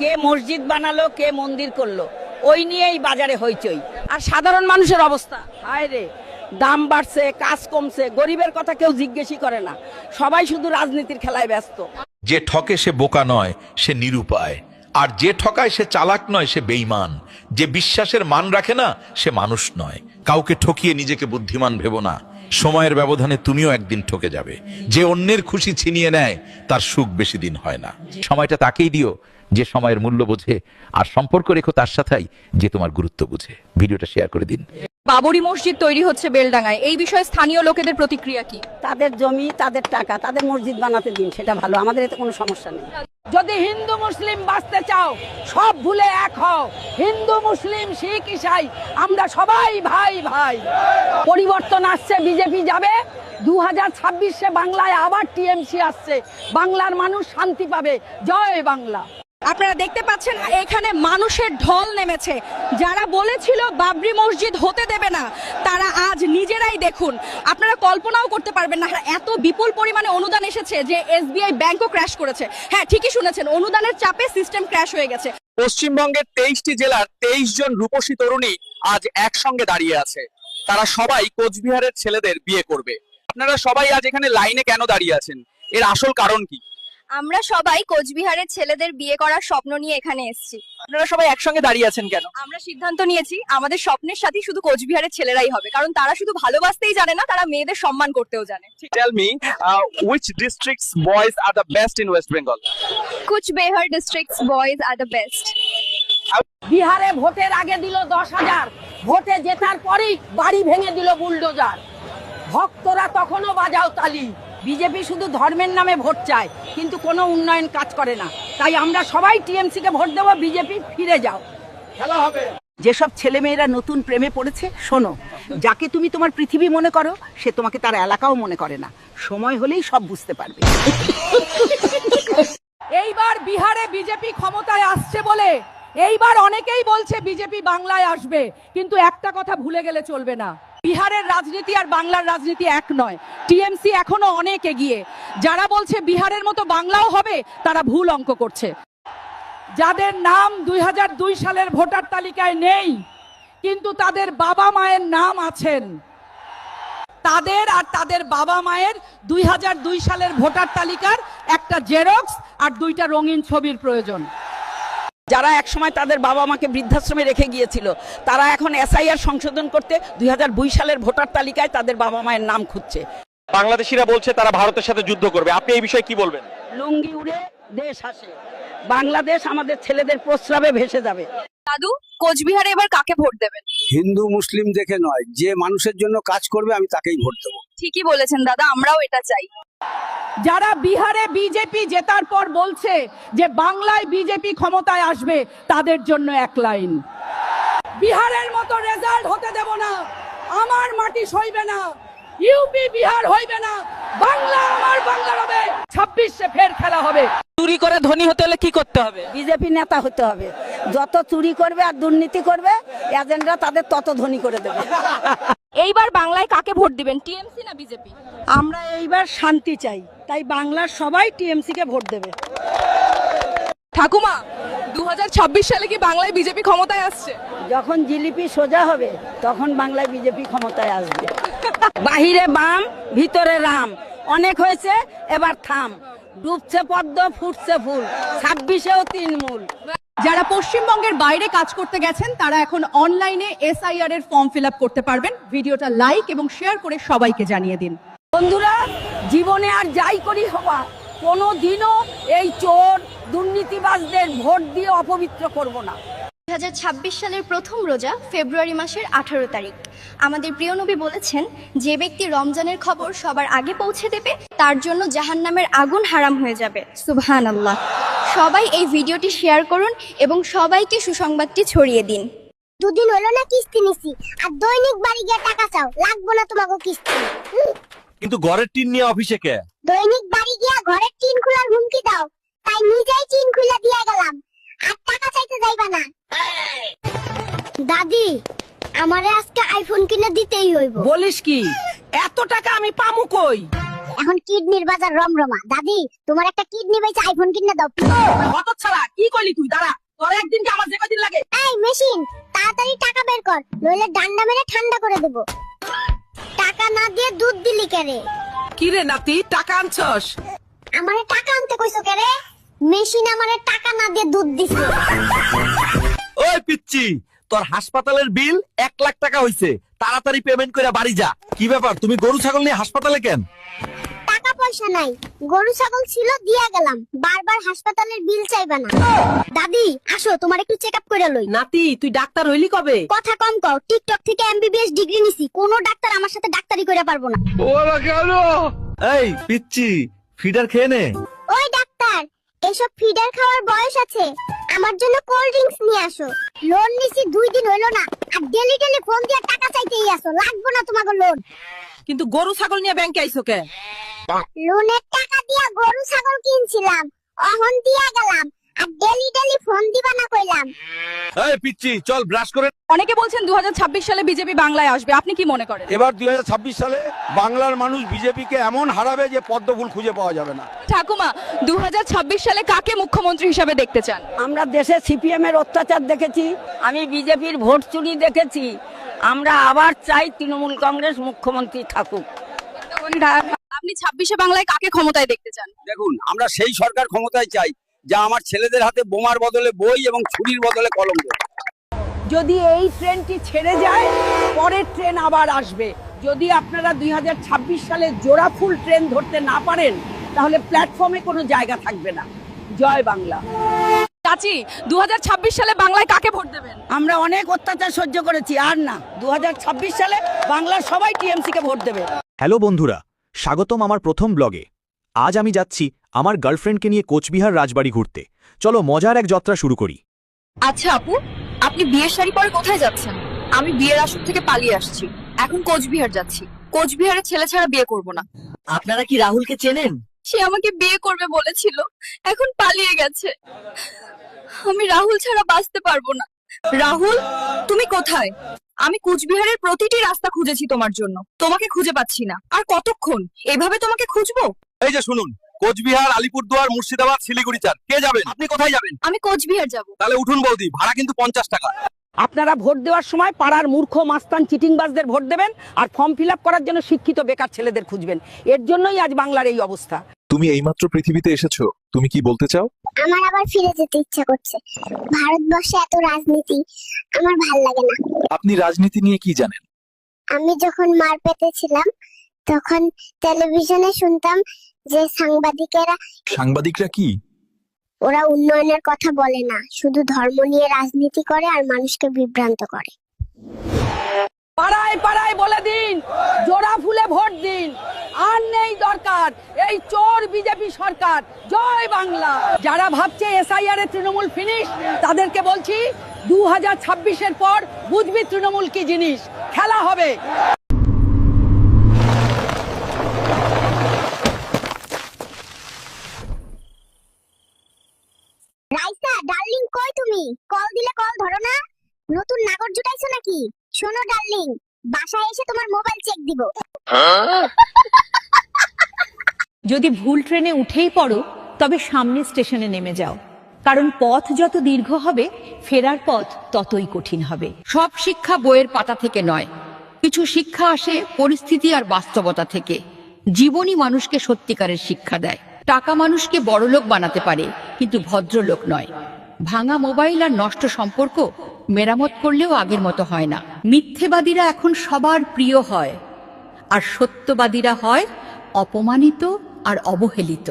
কে মসজিদ বানালো, কে মন্দির করলো, ওই নিয়েই বাজারে হইচই। আর সাধারণ মানুষের অবস্থা, হায় রে, দাম বাড়ছে, কাজ কমছে, গরিবের কথা কেউ জিজ্ঞেসই করে না। সবাই শুধু রাজনীতির খেলায় ব্যস্ত। যে ঠকে সে বোকা নয়, সে নিরুপায়। আর যে ঠকায় সে চালাক নয়, সে বেঈমান। যে বিশ্বাসের মান রাখে না, সে মানুষ নয়। কাউকে ঠকিয়ে নিজেকে বুদ্ধিমান ভেবো না। সময়ের ব্যবধানে তুমিও একদিন ঠকে যাবে। যে অন্যের খুশি ছিনিয়ে নেয় তার সুখ বেশি দিন হয় না। সময়টা তাকেই দিও যে সময়ের মূল্য বোঝে, আর সম্পর্ক রেখো তার সাথেই যে তোমার গুরুত্ব বুঝে। ভিডিওটা শেয়ার করে দিন। বাবরি মসজিদ তৈরি হচ্ছে বেলডাঙ্গায়, এই বিষয়ে স্থানীয় লোকেদের প্রতিক্রিয়া কি? তাদের জমি, তাদের টাকা, তাদের মসজিদ বানাতে দিন, সেটা ভালো, আমাদের এতে কোনো সমস্যা নেই। যদি হিন্দু মুসলিম বাঁচতে চাও, সব ভুলে এক হও। হিন্দু মুসলিম শিখ ইসাই আমরা সবাই ভাই ভাই। পরিবর্তন আসছে, বিজেপি যাবে। 2026-এ বাংলায় আবার টিএমসি আসছে, বাংলার মানুষ শান্তি পাবে। জয় বাংলা। আপনারা দেখতে পাচ্ছেন এখানে মানুষের ঢল নেমেছে। যারা বলেছিল বাবরি মসজিদ হতে দেবে না, তারা আজ নিজেরাই দেখুন। আপনারা কল্পনাও করতে পারবেন না, এত বিপুল পরিমাণে অনুদান এসেছে যে এসবিআই ব্যাংকও ক্র্যাশ করেছে। হ্যাঁ, ঠিকই শুনেছেন, অনুদানের চাপে সিস্টেম ক্র্যাশ হয়ে গেছে। পশ্চিমবঙ্গের 23টি জেলার 23 জন রূপসী তরুণী আজ একসঙ্গে দাঁড়িয়ে আছে। তারা সবাই কোচবিহারের ছেলেদের বিয়ে করবে। আপনারা সবাই আজ এখানে লাইনে কেন দাঁড়িয়ে আছেন? এর আসল কারণ কি? আমরা সবাই কোচবিহারের ছেলেদের বিয়ে করার স্বপ্ন নিয়ে এখানে এসেছি। আপনারা সবাই একসঙ্গে দাঁড়িয়ে আছেন কেন? আমরা সিদ্ধান্ত নিয়েছি আমাদের স্বপ্নের সাথী শুধু কোচবিহারের ছেলেরাই হবে, কারণ তারা শুধু ভালোবাসতেই জানে না, তারা মেয়েদের সম্মান করতেও জানে। Tell me, which districts boys are the best in West Bengal? Cooch Behar districts boys are the best. বিহারে ভোটের আগে দিল 10,000, ভোটে জেতার পরেই বাড়ি ভেঙে দিল বুলডোজার। ভক্তরা তখনও বাজাও তালি। বিজেপি শুধু ধর্মের নামে ভোট চায়, কিন্তু কোনো উন্নয়ন কাজ করে না। তাই আমরা সবাই টিএমসি কে ভোট দেবো। বিজেপি ফিরে যাও, খেলা হবে। যেসব ছেলেমেয়েরা নতুন প্রেমে পড়েছে, শোনো, যাকে তুমি তোমার পৃথিবী মনে করো, সে তোমাকে তার এলাকাও মনে করে না। সময় হলেই সব বুঝতে পারবে। এইবার বিহারে বিজেপি ক্ষমতায় আসছে বলে এইবার অনেকেই বলছে বিজেপি বাংলায় আসবে, কিন্তু একটা কথা ভুলে গেলে চলবে না, বিহারের রাজনীতি আর বাংলার রাজনীতি এক নয়। টিএমসি এখনো অনেক এগিয়ে। যারা বলছে বিহারের মতো বাংলাও হবে, তারা ভুল অঙ্ক করছে। যাদের নাম 2002 সালের ভোটার তালিকায় নেই, কিন্তু তাদের বাবা মায়ের নাম আছেন, তাদের আর তাদের বাবা মায়ের 2002 সালের ভোটার তালিকার একটা জেরক্স আর 2টা রঙিন ছবির প্রয়োজন। যারা একসময় তাদের বাবা মাকে বৃদ্ধাশ্রমে রেখে গিয়েছিল, তারা এখন এসআইআর সংশোধন করতে 2002 সালের ভোটার তালিকায় তাদের বাবা মায়ের নাম খুঁজছে। বাংলাদেশিরা বলছে তারা ভারতের সাথে যুদ্ধ করবে। আপনি এই বিষয়ে কি বলবেন? লুঙ্গি উড়ে দেশ আসে, বাংলাদেশ আমাদের ছেলেদের প্রস্রাবে ভেসে যাবে। দাদু, কোচবিহারে এবার কাকে ভোট দেবেন? হিন্দু মুসলিম দেখে নয়, যে মানুষের জন্য কাজ করবে আমি তাকেই ভোট দেবো। ঠিকই বলেছেন দাদা, আমরাও এটা চাই। যারা বিহারে বিজেপি জেতার পর বলছে যে বাংলায় বিজেপি ক্ষমতায় আসবে, তাদের জন্য এক লাইন, বিহারের মতো রেজাল্ট হতে দেব না। আমার মাটি সইবে না, ইউপি বিহার হইবে না, বাংলা আমার বাংলার হবে। 26-এ ফের খেলা হবে। চুরি করে ধনী হতে হলে কি করতে হবে? বিজেপি নেতা হতে হবে। যত চুরি করবে আর দুর্নীতি করবে, এজেন্টরা তাদের তত ধনী করে দেবে। এইবার বাংলায় কাকে ভোট দিবেন, টিএমসি না বিজেপি? আমরা এইবার শান্তি চাই, তাই বাংলার সবাই টিএমসি কে ভোট দেবে। ঠাকুমা, 2026 সালে কি বাংলায় বিজেপি ক্ষমতায় আসছে? যখন জিলিপি সোজা হবে, তখন বাংলায় বিজেপি ক্ষমতায় আসবে। বাহিরে বাম, ভিতরে রাম, অনেক হয়েছে, এবার থাম। ডুবছে পদ্ম, ফুটছে ফুল, 26-এও তৃণমূল। যারা পশ্চিমবঙ্গের বাইরে কাজ করতে গেছেন তারা এখন অনলাইনে SIR এর ফর্ম ফিল আপ করতে পারবেন। ভিডিওটা লাইক এবং শেয়ার করে সবাইকে জানিয়ে দিন। বন্ধুরা, জীবনে আর যাই করি হবা, কোনো দিনও এই চোর দুর্নীতিবাজদের ভোট দিয়ে অপবিত্র করব না। 2026 সালের প্রথম রোজা ফেব্রুয়ারি মাসের 18 তারিখ। আমাদের প্রিয় নবী বলেছেন, যে ব্যক্তি রমজানের খবর সবার আগে পৌঁছে দেবে তার জন্য জাহান্নামের আগুন হারাম হয়ে যাবে। সুবহানাল্লাহ। সবাই এই ভিডিওটি শেয়ার করুন এবং সবাইকে সুসংবাদটি ছড়িয়ে দিন। দুদিন হলো না কিস্তি নিছি, আর দৈনিক বাড়ি গিয়ে টাকা চাও, লাগবো না তোমাকে কিস্তি। কিন্তু ঘরের টিন নিয়ে অফিসে কে? দৈনিক বাড়ি গিয়া ঘরের টিন খোলার হুমকি দাও, তাই নিজেই টিন খুলে দিয়ে গেলাম, আর টাকা চাইতে যাইবা না। দাদি, আমারে আজকে আইফোন কিনে দিতেই হইব। বলিস কি? এত টাকা আমি পামু কই? এখন কিডনির বাজার রমরমা। দাদি, তোমার একটা কিডনি বেচে আইফোন কিনে দাও। হতচ্ছাড়া, কি কইলি তুই? দাঁড়া, তোর একদিন কি আমার যে কদিন লাগে? এই মেশিন, তাড়াতাড়ি টাকা বের কর, নইলে ডান্ডা মেরে ঠান্ডা করে দেব। টাকা না দিয়ে দুধ দিলি কেরে? কি রে নাতি, টাকা আনছস? আমারে টাকা আনতে কইছো কেরে? মেশিন আমারে টাকা না দিয়ে দুধ দিছে। ওই পিচ্চি, তোর হাসপাতালের বিল 1 লাখ টাকা হইছে, তাড়াতাড়ি পেমেন্ট করে বাড়ি যা। কি ব্যাপার, তুমি গরু ছাগল নিয়ে হাসপাতালে কেন? টাকা পয়সা নাই, গরু ছাগল ছিল দিয়া গেলাম, বারবার হাসপাতালের বিল চাইবা না। দাদি, আসো, তোমার একটু চেক আপ করে লই। নাতি, তুই ডাক্তার হইলি কবে? কথা কম কও, টিকটক থেকে MBBS ডিগ্রি নিছি, কোন ডাক্তার আমার সাথে ডাক্তারি করে পারবো না। এই পিচ্চি, ফিডার খেয়ে নে। ওই ডাক্তার, এসব ফিডার খাওয়ার বয়স আছে, আমার জন্য কোল্ড ড্রিঙ্কস নিয়ে আসো। লোন নিছি 2 দিন হইলো না, আর ডেলি ডেলি ফোন দিয়ে টাকা চাইতেই আসো, লাগবো না তোমাকে লোন। কিন্তু গরু ছাগল নিয়ে ব্যাংকে আইছো কে? লোনের টাকা দিয়া গরু ছাগল কিনছিলাম, অহন দিয়া গেলাম, আর ডেলি ডেলি ফোন দিবা না কইলাম। এই পিচ্চি, চল ব্রাশ করে। অনেকে বলছেন 2026 সালে বিজেপি বাংলায় আসবে, আপনি কি মনে করেন? এবার 2026 সালে বাংলার মানুষ বিজেপিকে এমন হারাবে যে পদ্ম ফুল খুঁজে পাওয়া যাবে না। ঠাকুমা, 2026 সালে কাকে মুখ্যমন্ত্রী হিসেবে দেখতে চান? আমরা দেশে CPM এর অত্যাচার দেখেছি, আমি বিজেপির ভোট চুরি দেখেছি। আমরা আবার চাই তৃণমূল কংগ্রেস মুখ্যমন্ত্রী থাকুক। আপনি 26-এ বাংলায় কাকে ক্ষমতায় দেখতে চান? দেখুন, আমরা সেই সরকার ক্ষমতায় চাই যা আমার ছেলেদের হাতে বোমার বদলে বই এবং ছুরির বদলে কলম দেয়। যদি এই ট্রেনটি ছেড়ে যায়, পরের ট্রেন আবার আসবে। যদি আপনারা 2026 সালে জোড়া ফুল ট্রেন ধরতে না পারেন, তাহলে প্ল্যাটফর্মে কোনো জায়গা থাকবে না। জয় বাংলা। চাচি, 2026 সালে বাংলায় কাকে ভোট দেবেন? আমরা অনেক অত্যাচার সহ্য করেছি, আর না। 2026 সালে বাংলার সবাই TMC কে ভোট দেবে। হ্যালো বন্ধুরা, স্বাগতম আমার প্রথম ব্লগে। আজ আমি যাচ্ছি আমার গার্লফ্রেন্ডকে নিয়ে কোচবিহার রাজবাড়ি ঘুরতে। চলো মজার এক যাত্রা শুরু করি। আচ্ছা আপু, আপনি বিয়ের শাড়ি পরে কোথায় যাচ্ছেন? আমি বিয়ের আসর থেকে পালিয়ে আসছি, এখন কোচবিহার যাচ্ছি। কোচবিহারে ছেলে ছাড়া বিয়ে করব না। আপনারা কি রাহুলকে চেনেন? সে আমাকে বিয়ে করবে বলেছিল, এখন পালিয়ে গেছে। আমি রাহুল ছাড়া বাঁচতে পারবো না। রাহুল, তুমি কোথায়? আমি কোচবিহারের প্রতিটি রাস্তা খুঁজেছি তোমার জন্য, তোমাকে খুঁজে পাচ্ছি না। আর কতক্ষণ এভাবে তোমাকে খুঁজবো? এই যে শুনুন, কোচবিহার, আলিপুরদুয়ার, মুর্শিদাবাদ, শিলিগুড়ি চার। কে যাবেন? আপনি কোথায় যাবেন? আমি কোচবিহার যাব। তাহলে উঠুন বৌদি, ভাড়া কিন্তু 50 টাকা। আপনারা ভোট দেওয়ার সময় পাড়ার মূর্খ মাস্তান চিটিংবাজদের ভোট দেবেন, আর ফর্ম ফিল আপ করার জন্য শিক্ষিত বেকার ছেলেদের খুঁজবেন। এর জন্যই আজ বাংলার এই অবস্থা। তুমি এইমাত্র পৃথিবীতে এসেছো, তুমি কি বলতে চাও? আমার আবার ফিরে যেতে ইচ্ছা করছে। ভারতবর্ষে এত রাজনীতি আমার ভাল লাগে না। আপনি রাজনীতি নিয়ে কি জানেন? আমি যখন মার পেটে ছিলাম, তখন টেলিভিশনে শুনতাম যে সাংবাদিকরা কি? ওরা উন্নয়নের কথা বলে না, শুধু ধর্ম নিয়ে রাজনীতি করে আর মানুষকে বিভ্রান্ত করে। পাড়ায় পাড়ায় বলে দিন, জোড়া ফুলে ভোট দিন। আর নেই দরকার এই চোর বিজেপি সরকার। জয় বাংলা। যারা ভাবছে SIR এ তৃণমূল ফিনিশ, তাদেরকে বলছি 2026-এর পর বুঝবি তৃণমূল কি জিনিস। খেলা হবে। রাইসা ডার্লিং, কই তুমি? কল দিলে কল ধরো না। নতুন নাগর জুটাইছো নাকি? শোনো ডার্লিং, বাসায় এসে তোমার মোবাইল চেক দিব। যদি ভুল ট্রেনে উঠেই পড়ো, তবে সামনের স্টেশনে নেমে যাও, কারণ পথ যত দীর্ঘ হবে ফেরার পথ ততই কঠিন হবে। সব শিক্ষা বইয়ের পাতা থেকে নয়, কিছু শিক্ষা আসে পরিস্থিতি আর বাস্তবতা থেকে। জীবনই মানুষকে সত্যিকারের শিক্ষা দেয়। টাকা মানুষকে বড়লোক বানাতে পারে, কিন্তু ভদ্রলোক নয়। ভাঙা মোবাইল আর নষ্ট সম্পর্ক মেরামত করলেও আগের মতো হয় না। মিথ্যেবাদীরা এখন সবার প্রিয় হয়, আর সত্যবাদীরা হয় অপমানিত আর অবহেলিত।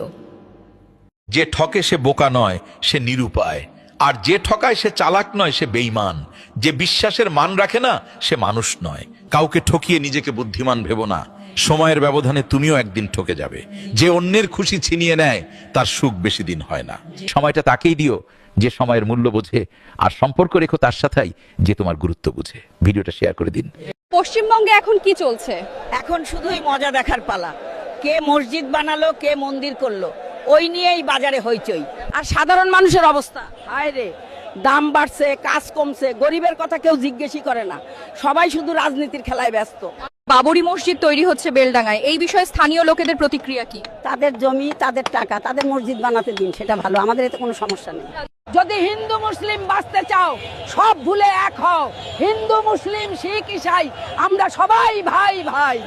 যে ঠকে সে বোকা নয়, সে নিরুপায়। আর যে ঠকায় সে চালাক নয়, সে বেঈমান। যে বিশ্বাসের মান রাখে না, সে মানুষ নয়। কাউকে ঠকিয়ে নিজেকে বুদ্ধিমান ভেবো না। সময়ের ব্যবধানে তুমিও একদিন ঠকে যাবে। যে অন্যের খুশি ছিনিয়ে নেয়, তার সুখ বেশি দিন হয় না। সময়টা তাকেই দিও যে সময়ের মূল্য বোঝে, আর সম্পর্ক রেখো তার সাথেই যে তোমার গুরুত্ব বুঝে। ভিডিওটা শেয়ার করে দিন। পশ্চিমবঙ্গে এখন কি চলছে? এখন শুধুই মজা দেখার পালা। কে মসজিদ বানালো, কে মন্দির করলো, ওই নিয়েই বাজারে হইচই। আর সাধারণ মানুষের অবস্থা, হায় রে, দাম বাড়ছে, কাজ কমছে, গরিবের কথা কেউ জিজ্ঞেসই করে না। সবাই শুধু রাজনীতির খেলায় ব্যস্ত। বাবরি মসজিদ তৈরি হচ্ছে বেলডাঙ্গায়, এই বিষয়ে স্থানীয় লোকেদের প্রতিক্রিয়া কি? তাদের জমি, তাদের টাকা, তাদের মসজিদ বানাতে দিন, সেটা ভালো, আমাদের এতে কোনো সমস্যা নেই। যদি হিন্দু মুসলিম বাঁচতে চাও, সব ভুলে এক হও। হিন্দু মুসলিম শিখ ইসাই আমরা সবাই ভাই ভাই।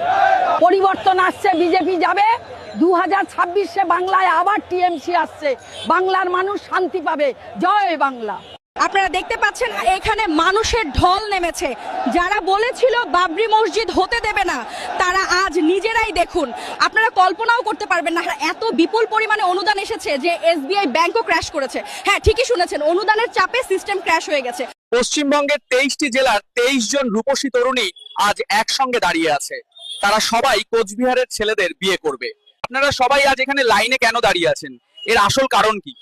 পরিবর্তন আসছে, বিজেপি যাবে। 2026-এ বাংলায় আবার টিএমসি আসছে, বাংলার মানুষ শান্তি পাবে। জয় বাংলা। আপনারা দেখতে পাচ্ছেন এখানে মানুষের ঢল নেমেছে। যারা বলেছিল বাবরি মসজিদ হতে দেবে না, তারা আজ নিজেরাই দেখুন। আপনারা কল্পনাও করতে পারবেন না, এত বিপুল পরিমাণে অনুদান এসেছে যে এসবিআই ব্যাংকও ক্র্যাশ করেছে। হ্যাঁ, ঠিকই শুনেছেন, অনুদানের চাপে সিস্টেম ক্র্যাশ হয়ে গেছে। পশ্চিমবঙ্গের 23টি জেলার 23 জন রূপসী তরুণী আজ একসঙ্গে দাঁড়িয়ে আছে। তারা সবাই কোচবিহারের ছেলেদের বিয়ে করবে। আপনারা সবাই আজ এখানে লাইনে কেন দাঁড়িয়ে আছেন? এর আসল কারণ কি?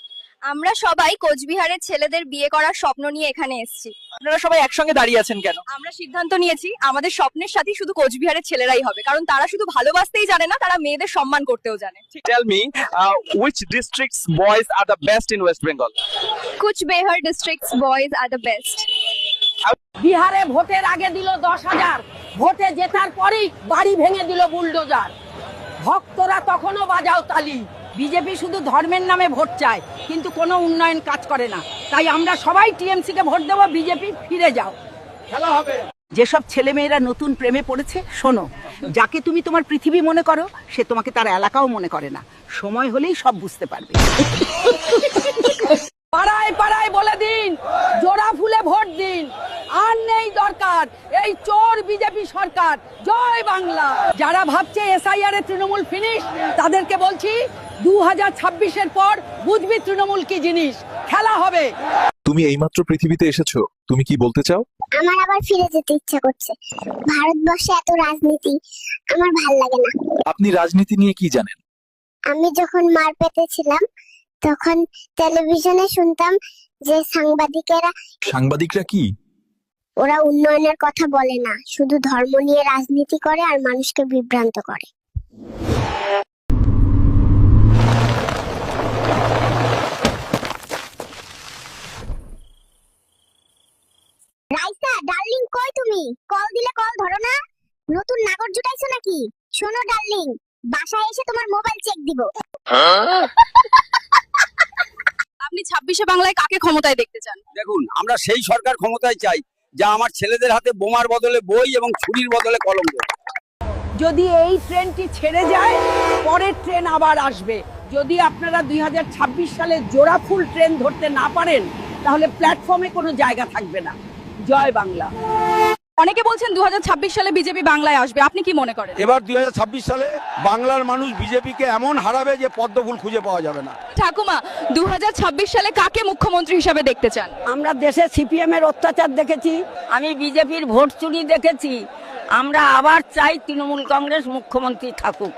আমরা সবাই কোচবিহারের ছেলেদের বিয়ে করার স্বপ্ন নিয়ে এখানে এসেছি। আপনারা সবাই একসঙ্গে দাঁড়িয়ে আছেন কেন? আমরা সিদ্ধান্ত নিয়েছি আমাদের স্বপ্নের সাথী শুধু কোচবিহারের ছেলেরাই হবে, কারণ তারা শুধু ভালোবাসতেই জানে না, তারা মেয়েদের সম্মান করতেও জানে। Tell me, which districts boys are the best in West Bengal? Cooch Behar districts boys are the best. বিহারে ভোটের আগে দিল 10,000, ভোটে জেতার পরেই বাড়ি ভেঙে দিল বুলডোজার। ভক্তরা তখনও বাজাও তালি। বিজেপি শুধু ধর্মের নামে ভোট চায়, কিন্তু কোনো উন্নয়ন কাজ করে না। তাই আমরা সবাই টিএমসি কে ভোট দেবো। বিজেপি ফিরে যাও, খেলা হবে। যেসব ছেলেমেয়েরা নতুন প্রেমে পড়েছে, শোনো, যাকে তুমি তোমার পৃথিবী মনে করো, সে তোমাকে তার এলাকাও মনে করে না। সময় হলেই সব বুঝতে পারবে। পাড়ায় পাড়ায় বলে দিন, জোড়া ফুলে ভোট দিন। আর নেই দরকার এই চোর বিজেপি সরকার। জয় বাংলা। যারা ভাবছে এসআইআর এ তৃণমূল ফিনিশ, তাদেরকে বলছি 2026-এর পর বুঝবি তৃণমূল কি জিনিস। খেলা হবে। তুমি এইমাত্র পৃথিবীতে এসেছো, তুমি কি বলতে চাও? আমার আবার ফিরে যেতে ইচ্ছা করছে। ভারতবর্ষে এত রাজনীতি আমার ভাল লাগে না। আপনি রাজনীতি নিয়ে কি জানেন? আমি যখন মার পেটে ছিলাম, তখন টেলিভিশনে শুনতাম যে সাংবাদিকরা কি? ওরা উন্নয়নের কথা বলে না, শুধু ধর্ম নিয়ে রাজনীতি করে আর মানুষকে বিভ্রান্ত করে। রাইসা ডার্লিং, কই তুমি? কল দিলে কল ধরো না। নতুন নাগর জুটাইছো নাকি? শোনো ডার্লিং, বাসায় এসে তোমার মোবাইল চেক দিব। আপনি 26-এ বাংলায় কাকে ক্ষমতায় দেখতে চান? দেখুন, আমরা সেই সরকার ক্ষমতায় চাই যা আমার ছেলেদের হাতে বোমার বদলে বই এবং ছুরির বদলে কলম দেয়। যদি এই ট্রেনটি ছেড়ে যায়, পরের ট্রেন আবার আসবে। যদি আপনারা 2026 সালে জোড়া ফুল ট্রেন ধরতে না পারেন, তাহলে প্ল্যাটফর্মে কোনো জায়গা থাকবে না। জয় বাংলা। অনেকে বলছেন 2026 সালে বিজেপি বাংলায় আসবে, আপনি কি মনে করেন? এবার 2026 সালে বাংলার মানুষ বিজেপিকে এমন হারাবে যে পদ্মফুল খুঁজে পাওয়া যাবে না। ঠাকুমা, 2026 সালে কাকে মুখ্যমন্ত্রী হিসাবে দেখতে চান? আমরা দেশে সিপিএম এর অত্যাচার দেখেছি, আমি বিজেপির ভোট চুরি দেখেছি। আমরা আবার চাই তৃণমূল কংগ্রেস মুখ্যমন্ত্রী থাকুক।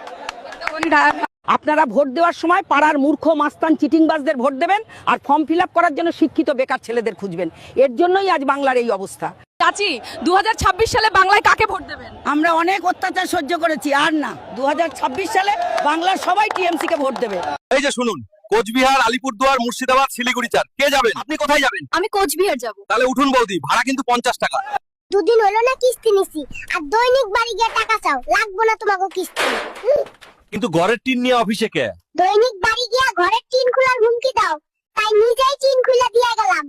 আপনারা ভোট দেওয়ার সময় পাড়ার মূর্খ মাস্তান চিটিংবাজদের ভোট দেবেন, আর ফর্ম ফিল আপ করার জন্য শিক্ষিত বেকার ছেলেদের খুঁজবেন। এর জন্যই আজ বাংলার এই অবস্থা। চাচি, 2026 সালে বাংলায় কাকে ভোট দেবেন? আমরা অনেক অত্যাচার সহ্য করেছি, আর না। 2026 সালে বাংলার সবাই টিএমসি কে ভোট দেবে। এই যে শুনুন, কোচবিহার, আলিপুরদুয়ার, মুর্শিদাবাদ, শিলিগুড়ি চার, কে যাবেন? আপনি কোথায় যাবেন? আমি কোচবিহার যাব। তাহলে উঠুন বৌদি, ভাড়া কিন্তু 50 টাকা। দুদিন হলো না কিস্তি নিছি, আর দৈনিক বাড়ি গিয়ে টাকা চাও। লাগবো না তোমাকে কিস্তি। কিন্তু ঘরের টিন নিয়ে অফিসে কে? দৈনিক বাড়ি গিয়া ঘরের টিন খোলার হুমকি দাও, তাই নিজেই টিন খুলে দিয়ে গেলাম।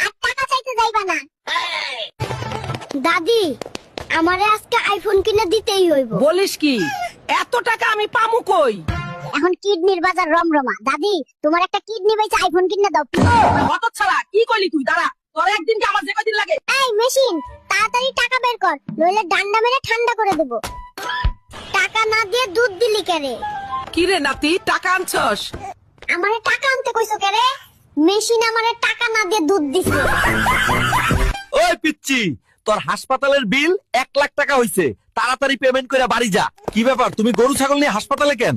আর টাকা চাইতে যাইবা না। দাদি, আমারে আজকে আইফোন কিনে দিতেই হইব। বলিস কি? এত এত টাকা আমি পামু কই? এখন কিডনির বাজার রমরমা। দাদি, তোমার একটা কিডনি বেচে আইফোন কিনে দাও। হতচ্ছাড়া, কি কইলি তুই? দাঁড়া, তোর একদিন কি আমার যে কদিন লাগে? এই মেশিন, তাড়াতাড়ি টাকা বের কর, নইলে ডান্ডা মেরে ঠান্ডা করে দেব। টাকা না দিয়ে দুধ দিলি কেরে? কি রে নাতি, টাকা আনছস? আমারে টাকা আনতে কইছো কেরে? মেশিন আমারে টাকা না দিয়ে দুধ দিছে। ওই পিচ্চি, তোর হাসপাতালের বিল 1 লাখ টাকা হইছে, তাড়াতাড়ি পেমেন্ট করে বাড়ি যা। কি ব্যাপার, তুমি গরু ছাগল নিয়ে হাসপাতালে কেন?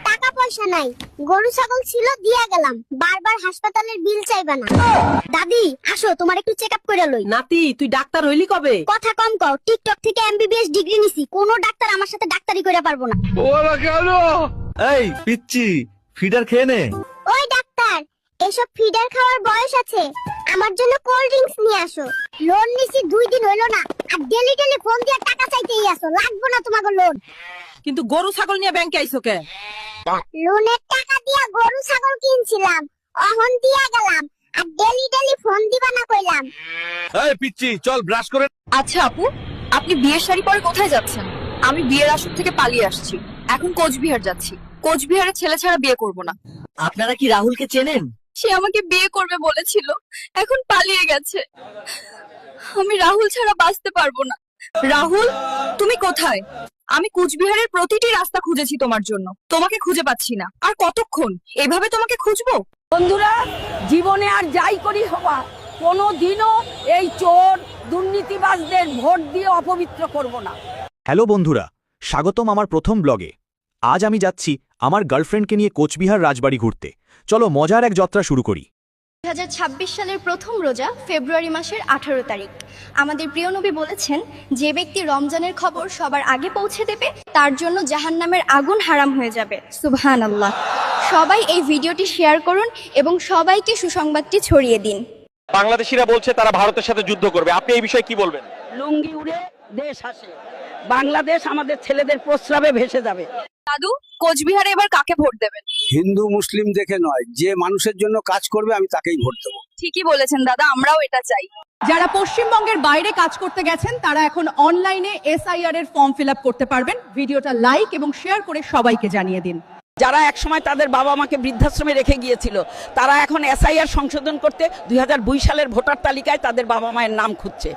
টাকা পয়সা নাই, গরু ছাগল ছিল দিয়া গেলাম, বারবার হাসপাতালের বিল চাইবা না। দাদি আসো, তোমার একটু চেকআপ করে লই। নাতি, তুই ডাক্তার হইলি কবে? কথা কম কও, টিকটক থেকে এমবিবিএস ডিগ্রি নিছি, কোন ডাক্তার আমার সাথে ডাক্তারি করে পারবো না। এই পিচ্চি, ফিডার খেয়ে নে। ওই ডাক্তার, এসব ফিডার খাওয়ার বয়স আছে, আমার জন্য কোল্ড ড্রিঙ্কস নিয়ে আসো। লোন নিছি 2 দিন হইলো না, আর ডেলি ডেলি ফোন দিয়ে টাকা চাইতেই আসো, লাগবো না তোমাকে লোন। কিন্তু গরু ছাগল নিয়ে ব্যাংকে আইছো কে? লোনের টাকা দিয়া গরু ছাগল কিনছিলাম, অহন দিয়া গেলাম, আর ডেলি ডেলি ফোন দিবা না কইলাম। এই পিচ্চি, চল ব্রাশ করে। আচ্ছা আপু, আপনি বিয়ের শাড়ি পরে কোথায় যাচ্ছেন? আমি বিয়ের আসর থেকে পালিয়ে আসছি, এখন কোচবিহার যাচ্ছি। কোচবিহারের ছেলে ছাড়া বিয়ে করব না। আপনারা কি রাহুলকে চেনেন? সে আমাকে বিয়ে করবে বলেছিল, এখন পালিয়ে গেছে। আমি রাহুল ছাড়া বাঁচতে পারবো না। রাহুল, তুমি কোথায়? আমি কোচবিহারের প্রতিটি রাস্তা খুঁজেছি তোমার জন্য, তোমাকে খুঁজে পাচ্ছি না। আর কতক্ষণ এভাবে তোমাকে খুঁজবো? বন্ধুরা, জীবনে আর যাই করি হবা, কোনোদিনও এই চোর দুর্নীতিবাজদের ভোট দিয়ে অপবিত্র করব না। হ্যালো বন্ধুরা, স্বাগতম আমার প্রথম ব্লগে। আজ আমি যাচ্ছি আমার গার্লফ্রেন্ডকে নিয়ে কোচবিহার রাজবাড়ি ঘুরতে। চলো মজার এক যাত্রা শুরু করি। 2026 সালের প্রথম রোজা ফেব্রুয়ারি মাসের 18 তারিখ। আমাদের প্রিয় নবী বলেছেন, যে ব্যক্তি রমজানের খবর সবার আগে পৌঁছে দেবে তার জন্য জাহান্নামের আগুন হারাম হয়ে যাবে। সুবহানাল্লাহ। সবাই এই ভিডিওটি শেয়ার করুন এবং সবাইকে সুসংবাদটি ছড়িয়ে দিন। বাংলাদেশিরা বলছে তারা ভারতের সাথে যুদ্ধ করবে, আপনি এই বিষয়ে কি বলবেন? লুঙ্গি উড়ে দেশ আসে, বাংলাদেশ আমাদের ছেলেদের প্রস্রাবে ভেসে যাবে। দাদু, কোচবিহারে এবার কাকে ভোট দেবেন? হিন্দু মুসলিম দেখে নয়, যে মানুষের জন্য কাজ করবে আমি তাকেই ভোট দেবো। ঠিকই বলেছেন দাদা, আমরাও এটা চাই। যারা পশ্চিমবঙ্গের বাইরে কাজ করতে গেছেন তারা এখন অনলাইনে এসআইআর এর ফর্ম ফিল আপ করতে পারবেন। ভিডিওটা লাইক এবং শেয়ার করে সবাইকে জানিয়ে দিন। যারা একসময় তাদের বাবা মাকে বৃদ্ধাশ্রমে রেখে গিয়েছিল, তারা এখন এসআইআর সংশোধন করতে 2002 সালের ভোটার তালিকায় তাদের বাবা মায়ের নাম খুঁজছে।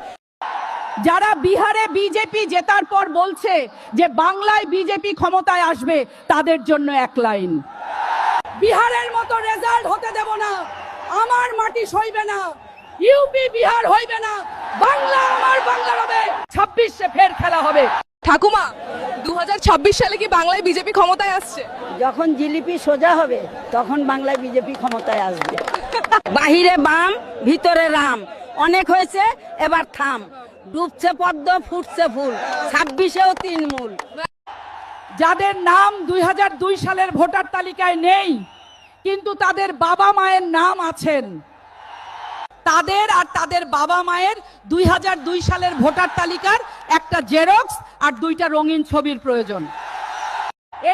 যারা বিহারে বিজেপি জেতার পর বলছে যে বাংলায় বিজেপি ক্ষমতায় আসবে, তাদের জন্য এক লাইন: বিহারের মতো রেজাল্ট হতে দেব না, আমার মাটি সইবে না, ইউপি বিহার হইবে না, বাংলা আমার বাংলা হবে, 26-এ ফের খেলা হবে। ঠাকুমা, 2026 সালে কি বাংলায় বিজেপি ক্ষমতায় আসছে? যখন জিলিপি সোজা হবে তখন বাংলায় বিজেপি ক্ষমতায় আসবে। বাহিরে বাম, ভিতরে রাম, অনেক হয়েছে, এবার থাম। ডুবছে পদ্ম, ফুটছে ফুল, 26-এও তৃণমূল। যাদের নাম 2002 সালের ভোটার তালিকায় নেই কিন্তু তাদের বাবা মায়ের নাম আছেন, তাদের আর তাদের বাবা মায়ের 2002 সালের ভোটার তালিকার একটা জেরক্স আর 2টা রঙিন ছবির প্রয়োজন।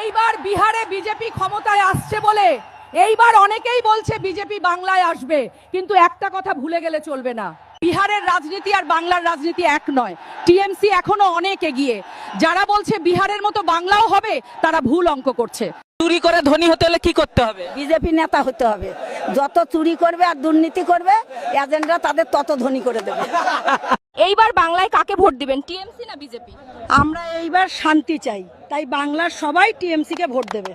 এইবার বিহারে বিজেপি ক্ষমতায় আসছে বলে এইবার অনেকেই বলছে বিজেপি বাংলায় আসবে, কিন্তু একটা কথা ভুলে গেলে চলবে না, বিহারের রাজনীতি আর বাংলার রাজনীতি এক নয়। টিএমসি এখনো অনেক এগিয়ে। যারা বলছে বিহারের মতো বাংলাও হবে, তারা ভুল অঙ্ক করছে। চুরি করে ধনী হতে হলে কি করতে হবে? বিজেপি নেতা হতে হবে। যত চুরি করবে আর দুর্নীতি করবে, এজেন্টরা তাদের তত ধনী করে দেবে। এইবার বাংলায় কাকে ভোট দিবেন, টিএমসি না বিজেপি? আমরা এইবার শান্তি চাই, তাই বাংলার সবাই টিএমসি কে ভোট দেবে।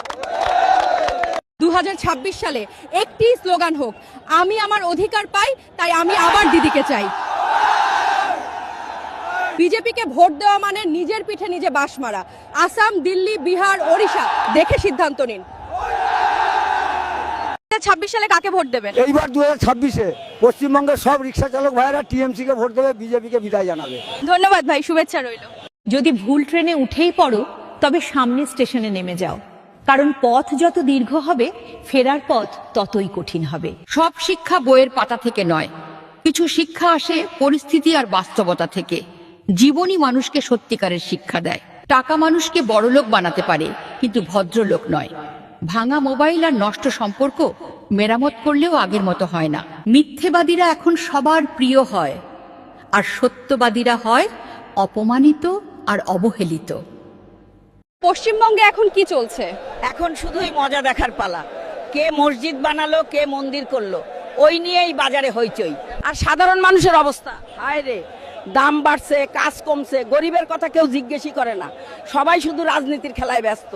2026 সালে একটি স্লোগান হোক, আমি আমার অধিকার পাই তাই আমি আবার দিদিকে চাই। বিজেপিকে ভোট দেওয়া মানে নিজের পিঠে নিজে বাঁশ মারা। আসাম, দিল্লি, বিহার, ওড়িশা দেখে সিদ্ধান্ত নিন। 2026 সালে কাকে ভোট দেবেন? এইবার 2026-এ পশ্চিমবঙ্গের সব রিক্সা চালক ভাইয়েরা টিএমসি কে ভোট দেবে, বিজেপিকে বিদায় জানাবে। ধন্যবাদ ভাই, শুভেচ্ছা রইল। যদি ভুল ট্রেনে উঠেই পড়ো তবে সামনে স্টেশনে নেমে যাও, কারণ পথ যত দীর্ঘ হবে ফেরার পথ ততই কঠিন হবে। সব শিক্ষা বইয়ের পাতা থেকে নয়, কিছু শিক্ষা আসে পরিস্থিতি আর বাস্তবতা থেকে। জীবনই মানুষকে সত্যিকারের শিক্ষা দেয়। টাকা মানুষকে বড়লোক বানাতে পারে, কিন্তু ভদ্রলোক নয়। ভাঙা মোবাইল আর নষ্ট সম্পর্ক মেরামত করলেও আগের মতো হয় না। মিথ্যেবাদীরা এখন সবার প্রিয় হয়, আর সত্যবাদীরা হয় অপমানিত আর অবহেলিত। পশ্চিমবঙ্গে এখন কি চলছে? এখন শুধুই মজা দেখার পালা। কে মসজিদ বানালো, কে মন্দির করলো, ওই নিয়েই বাজারে হইচই। আর সাধারণ মানুষের অবস্থা, হায় রে, দাম বাড়ছে, কাজ কমছে, গরিবের কথা কেউ জিজ্ঞেসই করে না, সবাই শুধু রাজনীতির খেলায় ব্যস্ত।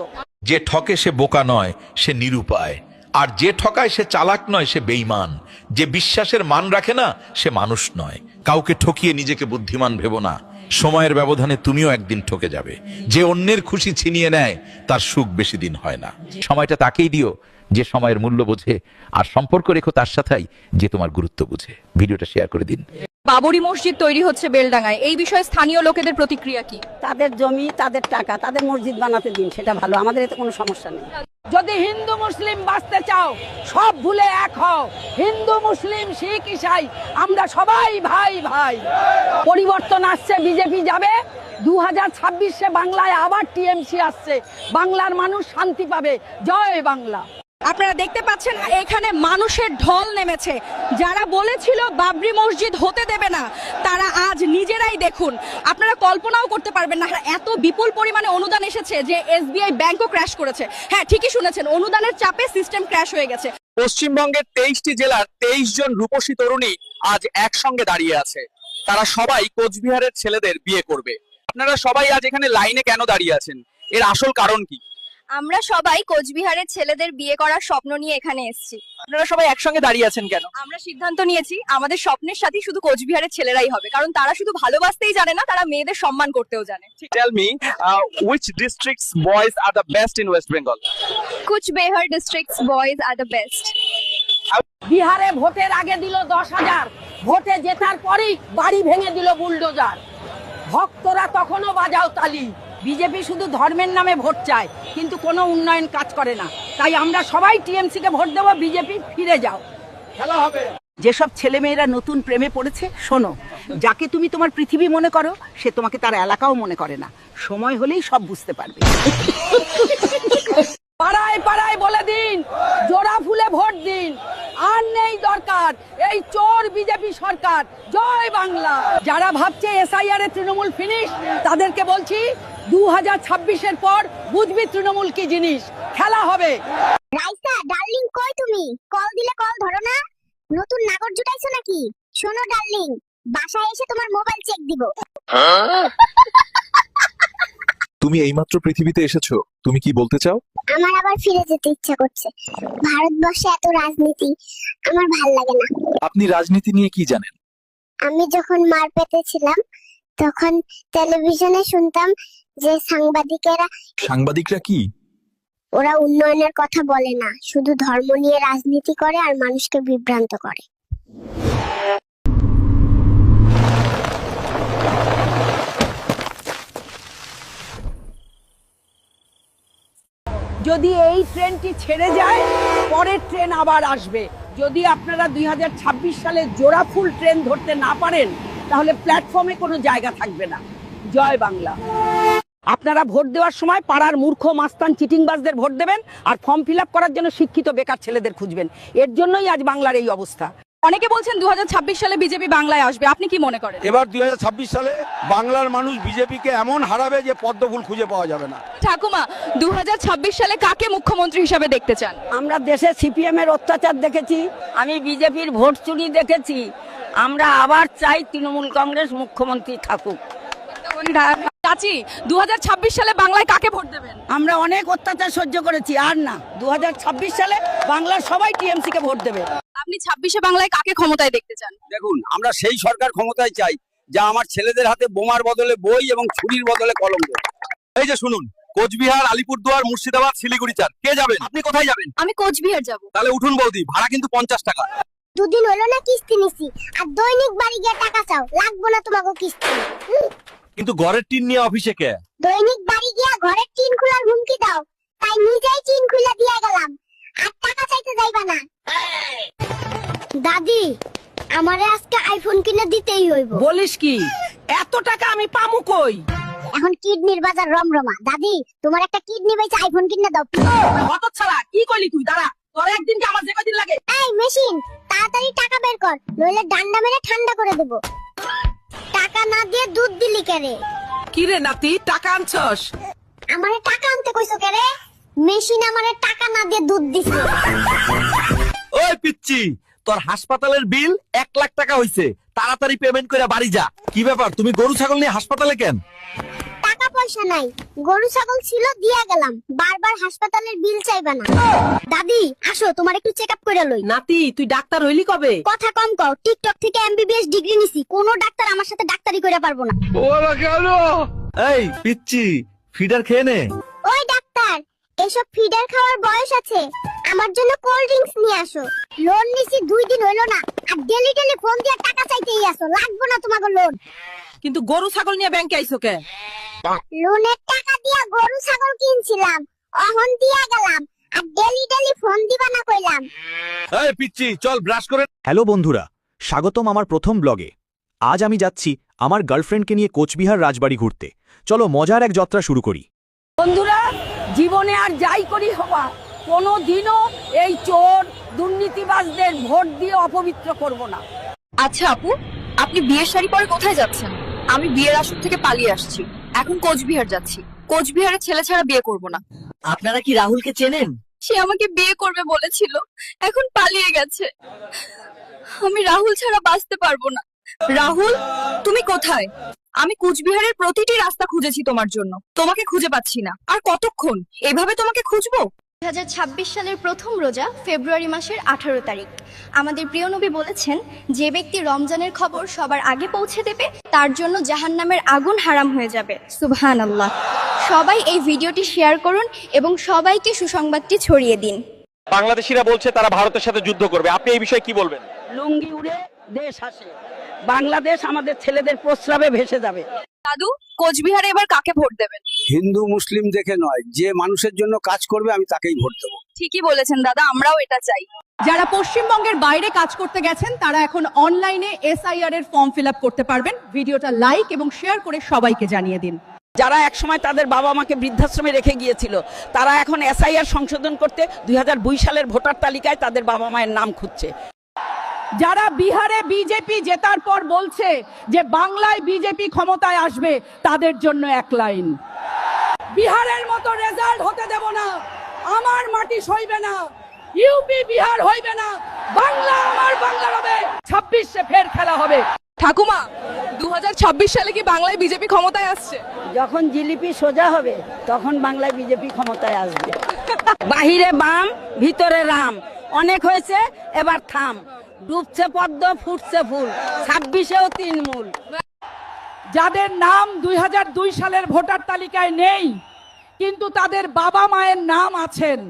যে ঠকে সে বোকা নয়, সে নিরুপায়। আর যে ঠকায় সে চালাক নয়, সে বেঈমান। যে বিশ্বাসের মান রাখে না, সে মানুষ নয়। কাউকে ঠকিয়ে নিজেকে বুদ্ধিমান ভেবো না। সময়ের ব্যবধানে তুমিও একদিন ঠকে যাবে। যে অন্যের খুশি ছিনিয়ে নেয়, তার সুখ বেশি দিন হয় না। সময়টা তাকেই দিও যে সময়ের মূল্য বোঝে, আর সম্পর্ক রেখো তার সাথেই যে তোমার গুরুত্ব বুঝে। ভিডিওটা শেয়ার করে দিন। বাবরি মসজিদ তৈরি হচ্ছে বেলডাঙ্গায়, এই বিষয়ে স্থানীয় লোকেদের প্রতিক্রিয়া কি? তাদের জমি, তাদের টাকা, তাদের মসজিদ বানাতে দিন, সেটা ভালো, আমাদের এতে কোনো সমস্যা নেই। যদি হিন্দু মুসলিম বাঁচতে চাও, সব ভুলে এক হও। হিন্দু মুসলিম শিখ ইসাই আমরা সবাই ভাই ভাই। পরিবর্তন আসছে, বিজেপি যাবে। 2026-এ বাংলায় আবার টিএমসি আসছে, বাংলার মানুষ শান্তি পাবে। জয় বাংলা। আপনারা দেখতে পাচ্ছেন এখানে মানুষের ঢল নেমেছে। যারা বলেছিল বাবরি মসজিদ হতে দেবে না, তারা আজ নিজেরাই দেখুন। আপনারা কল্পনাও করতে পারবেন না এত বিপুল পরিমাণে অনুদান এসেছে যে এসবিআই ব্যাংকও ক্র্যাশ করেছে। হ্যাঁ, ঠিকই শুনেছেন, অনুদানের চাপে সিস্টেম ক্র্যাশ হয়ে গেছে। পশ্চিমবঙ্গের 23টি জেলার 23 জন রূপসী তরুণী আজ একসঙ্গে দাঁড়িয়ে আছে। তারা সবাই কোচবিহারের ছেলেদের বিয়ে করবে। আপনারা সবাই আজ এখানে লাইনে কেন দাঁড়িয়ে আছেন? এর আসল কারণ কি? আমরা সবাই কোচবিহারের ছেলেদের বিয়ে করার স্বপ্ন নিয়ে এখানে এসেছি। আপনারা সবাই একসঙ্গে দাঁড়িয়ে আছেন কেন? আমরা সিদ্ধান্ত নিয়েছি আমাদের স্বপ্নের সাথী শুধু কোচবিহারের ছেলেরাই হবে, কারণ তারা শুধু ভালোবাসতেই জানে না, তারা মেয়েদের সম্মান করতেও জানে। Tell me, which districts boys are the best in West Bengal? Cooch Behar districts boys are the best. বিহারে ভোটের আগে দিল 10,000, ভোটে জেতার পরেই বাড়ি ভেঙে দিল বুলডোজার। ভক্তরা তখনও বাজাও তালি। বিজেপি শুধু ধর্মের নামে ভোট চায়, কিন্তু কোনো উন্নয়ন কাজ করে না। তাই আমরা সবাই টিএমসি কে ভোট দেবো। বিজেপি ফিরে যাও, খেলা হবে। যেসব ছেলেমেয়েরা নতুন প্রেমে পড়েছে, শোনো, যাকে তুমি তোমার পৃথিবী মনে করো, সে তোমাকে তার এলাকাও মনে করে না। সময় হলেই সব বুঝতে পারবে। পাড়ায় পাড়ায় বলে দিন, জোড়া ফুলে ভোট দিন। আর নেই দরকার এই চোর বিজেপি সরকার। জয় বাংলা। যারা ভাবছে এসআইআর এ তৃণমূল ফিনিশ, তাদেরকে বলছি 2026-এর পর বুঝবি তৃণমূল কি জিনিস। খেলা হবে। রাইসা ডার্লিং, কই তুমি? কল দিলে কল ধরো না। নতুন নাগর জুটাইছো নাকি? শোনো ডার্লিং, বাসায় এসে তোমার মোবাইল চেক দিব। তুমি এইমাত্র পৃথিবীতে এসেছো, তুমি কি বলতে চাও? আমার আবার ফিরে যেতে ইচ্ছা করছে। ভারতবর্ষে এত রাজনীতি আমার ভাল লাগে না। আপনি রাজনীতি নিয়ে কি জানেন? আমি যখন মার পেটে ছিলাম, তখন টেলিভিশনে শুনতাম যে সাংবাদিকরা কি? ওরা উন্নয়নের কথা বলে না, শুধু ধর্ম নিয়ে রাজনীতি করে আর মানুষকে বিভ্রান্ত করে। যদি এই ট্রেনটি ছেড়ে যায়, পরের ট্রেন আবার আসবে। যদি আপনারা 2026 সালে জোড়া ফুল ট্রেন ধরতে না পারেন, তাহলে প্ল্যাটফর্মে কোনো জায়গা থাকবে না। জয় বাংলা। আপনারা ভোট দেওয়ার সময় পাড়ার মূর্খ মাস্তান চিটিংবাজদের ভোট দেবেন, আর ফর্ম ফিল আপ করার জন্য শিক্ষিত বেকার ছেলেদের খুঁজবেন। এর জন্যই আজ বাংলার এই অবস্থা। অনেকে বলছেন 2026 সালে বিজেপি বাংলায় আসবে, আপনি কি মনে করেন? এবার 2026 সালে বাংলার মানুষ বিজেপিকে এমন হারাবে যে পদ্মফুল খুঁজে পাওয়া যাবে না। ঠাকুমা, 2026 সালে কাকে মুখ্যমন্ত্রী হিসাবে দেখতে চান? আমরা দেশে সিপিএম এর অত্যাচার দেখেছি, আমি বিজেপির ভোট চুরি দেখেছি। আমরা আবার চাই তৃণমূল কংগ্রেস মুখ্যমন্ত্রী থাকুক। চাচি, 2026 সালে বাংলায় কাকে ভোট দেবেন? আমরা অনেক অত্যাচার সহ্য করেছি, আর না। 2026 সালে বাংলার সবাই টিএমসি কে ভোট দেবে। আপনি 26-এ বাংলায় কাকে ক্ষমতায় দেখতে চান? দেখুন, আমরা সেই সরকার ক্ষমতায় চাই যা আমার ছেলেদের হাতে বোমার বদলে বই এবং ছুরির বদলে কলম দেবে। এই যে শুনুন, কোচবিহার, আলিপুরদুয়ার, মুর্শিদাবাদ, শিলিগুড়ি চার, কে যাবেন? আপনি কোথায় যাবেন? আমি কোচবিহার যাব। তাহলে উঠুন বৌদি, ভাড়া কিন্তু 50 টাকা। দুদিন হলো না কিস্তি নিছি, আর দৈনিক বাড়ি গিয়ে টাকা চাও। লাগবো না তোমাকে কিস্তি। কিন্তু ঘরের টিন নিয়ে অফিসে কে? দৈনিক বাড়ি গিয়া ঘরের টিন খোলার হুমকি দাও, তাই নিজেই টিন খুলে দিয়ে গেলাম। আর টাকা চাইতে যাইবা না। দাদি, আমারে আজকে আইফোন কিনে দিতেই হইব। বলিস কি? এত টাকা আমি পামু কই? এখন কিডনির বাজার রমরমা। দাদি, তোমার একটা কিডনি বেচে আইফোন কিনে দাও। হতচ্ছাড়া, কি কইলি তুই? দাঁড়া, তোর একদিন কি আমার যে কদিন লাগে? এই মেশিন, তাড়াতাড়ি টাকা বের কর, নইলে ডান্ডা মেরে ঠান্ডা করে দেব। টাকা না দিয়ে দুধ দিলি কেরে? কি রে নাতি, টাকা আনছস? আমারে টাকা আনতে কইছো কে রে? মেশিন আমারে টাকা না দিয়ে দুধ দিছে। ওই পিচ্চি, তোর হাসপাতালের বিল 1,00,000 টাকা হইছে, তাড়াতাড়ি পেমেন্ট করে বাড়ি যা। কি ব্যাপার, তুমি গরু ছাগল নিয়ে হাসপাতালে কেন? টাকা পয়সা নাই, গরু ছাগল ছিল দিয়া গেলাম, বারবার হাসপাতালের বিল চাইবা না। দাদি আসো, তোমার একটু চেকআপ করে লই। নাতি তুই ডাক্তার হইলি কবে? কথা কম কও, টিকটক থেকে এমবিবিএস ডিগ্রি নিছি, কোনো ডাক্তার আমার সাথে ডাক্তারি করে পারবো না। এই পিচ্চি, ফিডার খেয়ে নে। ওই ডাক্তার, এসব ফিডার খাওয়ার বয়স আছে, আমার জন্য কোল্ড ড্রিঙ্কস নিয়ে আসো। লোন নিছি 2 দিন হইলো না, আর ডেলি ডেলি ফোন দিয়ে টাকা চাইতেই আসো, লাগবো না তোমাকে লোন। কিন্তু গরু ছাগল নিয়ে ব্যাংকে আইছো কে? লোনের টাকা দিয়া গরু ছাগল কিনছিলাম, অহন দিয়া গেলাম, আর ডেলি ডেলি ফোন দিবা না কইলাম। এই পিচ্চি, চল ব্রাশ করে। হ্যালো বন্ধুরা, স্বাগতম আমার প্রথম ব্লগে। আজ আমি যাচ্ছি আমার গার্লফ্রেন্ডকে নিয়ে কোচবিহার রাজবাড়ি ঘুরতে। চলো মজার এক যাত্রা শুরু করি। বন্ধুরা, জীবনে আর যাই করি হওয়া, কোনো দিনও এই চোর দুর্নীতিবাজদের ভোট দিয়ে অপবিত্র করব না। আচ্ছা আপু, আপনি বিয়ের শাড়ি পরে কোথায় যাচ্ছেন? আমি বিয়ের আসর থেকে পালিয়ে আসছি, এখন কোচবিহার যাচ্ছি। কোচবিহারে ছেলে ছাড়া বিয়ে করব না। আপনারা কি রাহুলকে চেনেন? সে আমাকে বিয়ে করবে বলেছিল, এখন পালিয়ে গেছে। আমি রাহুল ছাড়া বাঁচতে পারবো না। রাহুল, তুমি কোথায়? আমি কোচবিহারের প্রতিটি রাস্তা খুঁজেছি তোমার জন্য, তোমাকে খুঁজে পাচ্ছি না। আর কতক্ষণ এভাবে তোমাকে খুঁজবো? 2026 সালের প্রথম রোজা ফেব্রুয়ারি মাসের 18 তারিখ। আমাদের প্রিয় নবী বলেছেন, যে ব্যক্তি রমজানের খবর সবার আগে পৌঁছে দেবে তার জন্য জাহান্নামের আগুন হারাম হয়ে যাবে। সুবহানাল্লাহ। সবাই এই ভিডিওটি শেয়ার করুন এবং সবাইকে সুসংবাদটি ছড়িয়ে দিন। বাংলাদেশিরা বলছে তারা ভারতের সাথে যুদ্ধ করবে, আপনি এই বিষয়ে কি বলবেন? লুঙ্গি উড়ে দেশ আসে, বাংলাদেশ আমাদের ছেলেদের প্রস্রাবে ভেসে যাবে। দাদু, কোচবিহারে এবার কাকে ভোট দেবেন? হিন্দু মুসলিম দেখে নয়, যে মানুষের জন্য কাজ করবে আমি তাকেই ভোট দেবো। ঠিকই বলেছেন দাদা, আমরাও এটা চাই। যারা পশ্চিমবঙ্গের বাইরে কাজ করতে গেছেন তারা এখন অনলাইনে SIR এর ফর্ম ফিল আপ করতে পারবেন। ভিডিওটা লাইক এবং শেয়ার করে সবাইকে জানিয়ে দিন। যারা একসময় তাদের বাবা মাকে বৃদ্ধাশ্রমে রেখে গিয়েছিল, তারা এখন SIR সংশোধন করতে 2002 সালের ভোটার তালিকায় তাদের বাবা মায়ের নাম খুঁজছে। যারা বিহারে বিজেপি জেতার পর বলছে যে বাংলায় বিজেপি ক্ষমতায় আসবে, তাদের জন্য এক লাইন: বিহারের মতো রেজাল্ট হতে দেব না, আমার মাটি সইবে না, ইউপি বিহার হইবে না, বাংলা আমার বাংলা হবে, 26-এ ফের খেলা হবে। ঠাকুমা, 2026 সালে কি বাংলায় বিজেপি ক্ষমতায় আসছে? যখন জিলিপি সোজা হবে তখন বাংলায় বিজেপি ক্ষমতায় আসবে। বাহিরে বাম, ভিতরে রাম, অনেক হয়েছে, এবার থাম। ডুবছে পদ্ম, ফুটছে ফুল, 26-এও তৃণমূল। যাদের নাম 2002 সালের ভোটার তালিকায় নেই কিন্তু তাদের বাবা মায়ের নাম আছেন,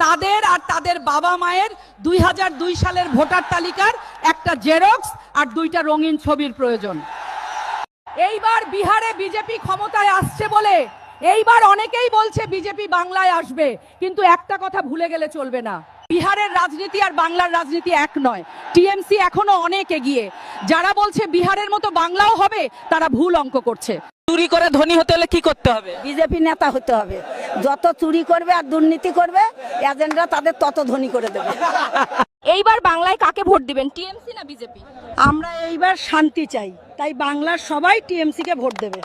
তাদের আর তাদের বাবা মায়ের 2002 সালের ভোটার তালিকার একটা জেরক্স আর 2টা রঙিন ছবির প্রয়োজন। এইবার বিহারে বিজেপি ক্ষমতায় আসছে বলে এইবার অনেকেই বলছে বিজেপি বাংলায় আসবে, কিন্তু একটা কথা ভুলে গেলে চলবে না, বিহারের রাজনীতি আর বাংলার রাজনীতি এক নয়। টিএমসি এখনো অনেক এগিয়ে। যারা বলছে বিহারের মতো বাংলাও হবে, তারা ভুল অঙ্ক করছে। চুরি করে ধনী হতে হলে কি করতে হবে? বিজেপি নেতা হতে হবে। যত চুরি করবে আর দুর্নীতি করবে, এজেন্টরা তাদের তত ধনী করে দেবে। এইবার বাংলায় কাকে ভোট দিবেন, টিএমসি না বিজেপি? আমরা এইবার শান্তি চাই, তাই বাংলার সবাই টিএমসি কে ভোট দেবে।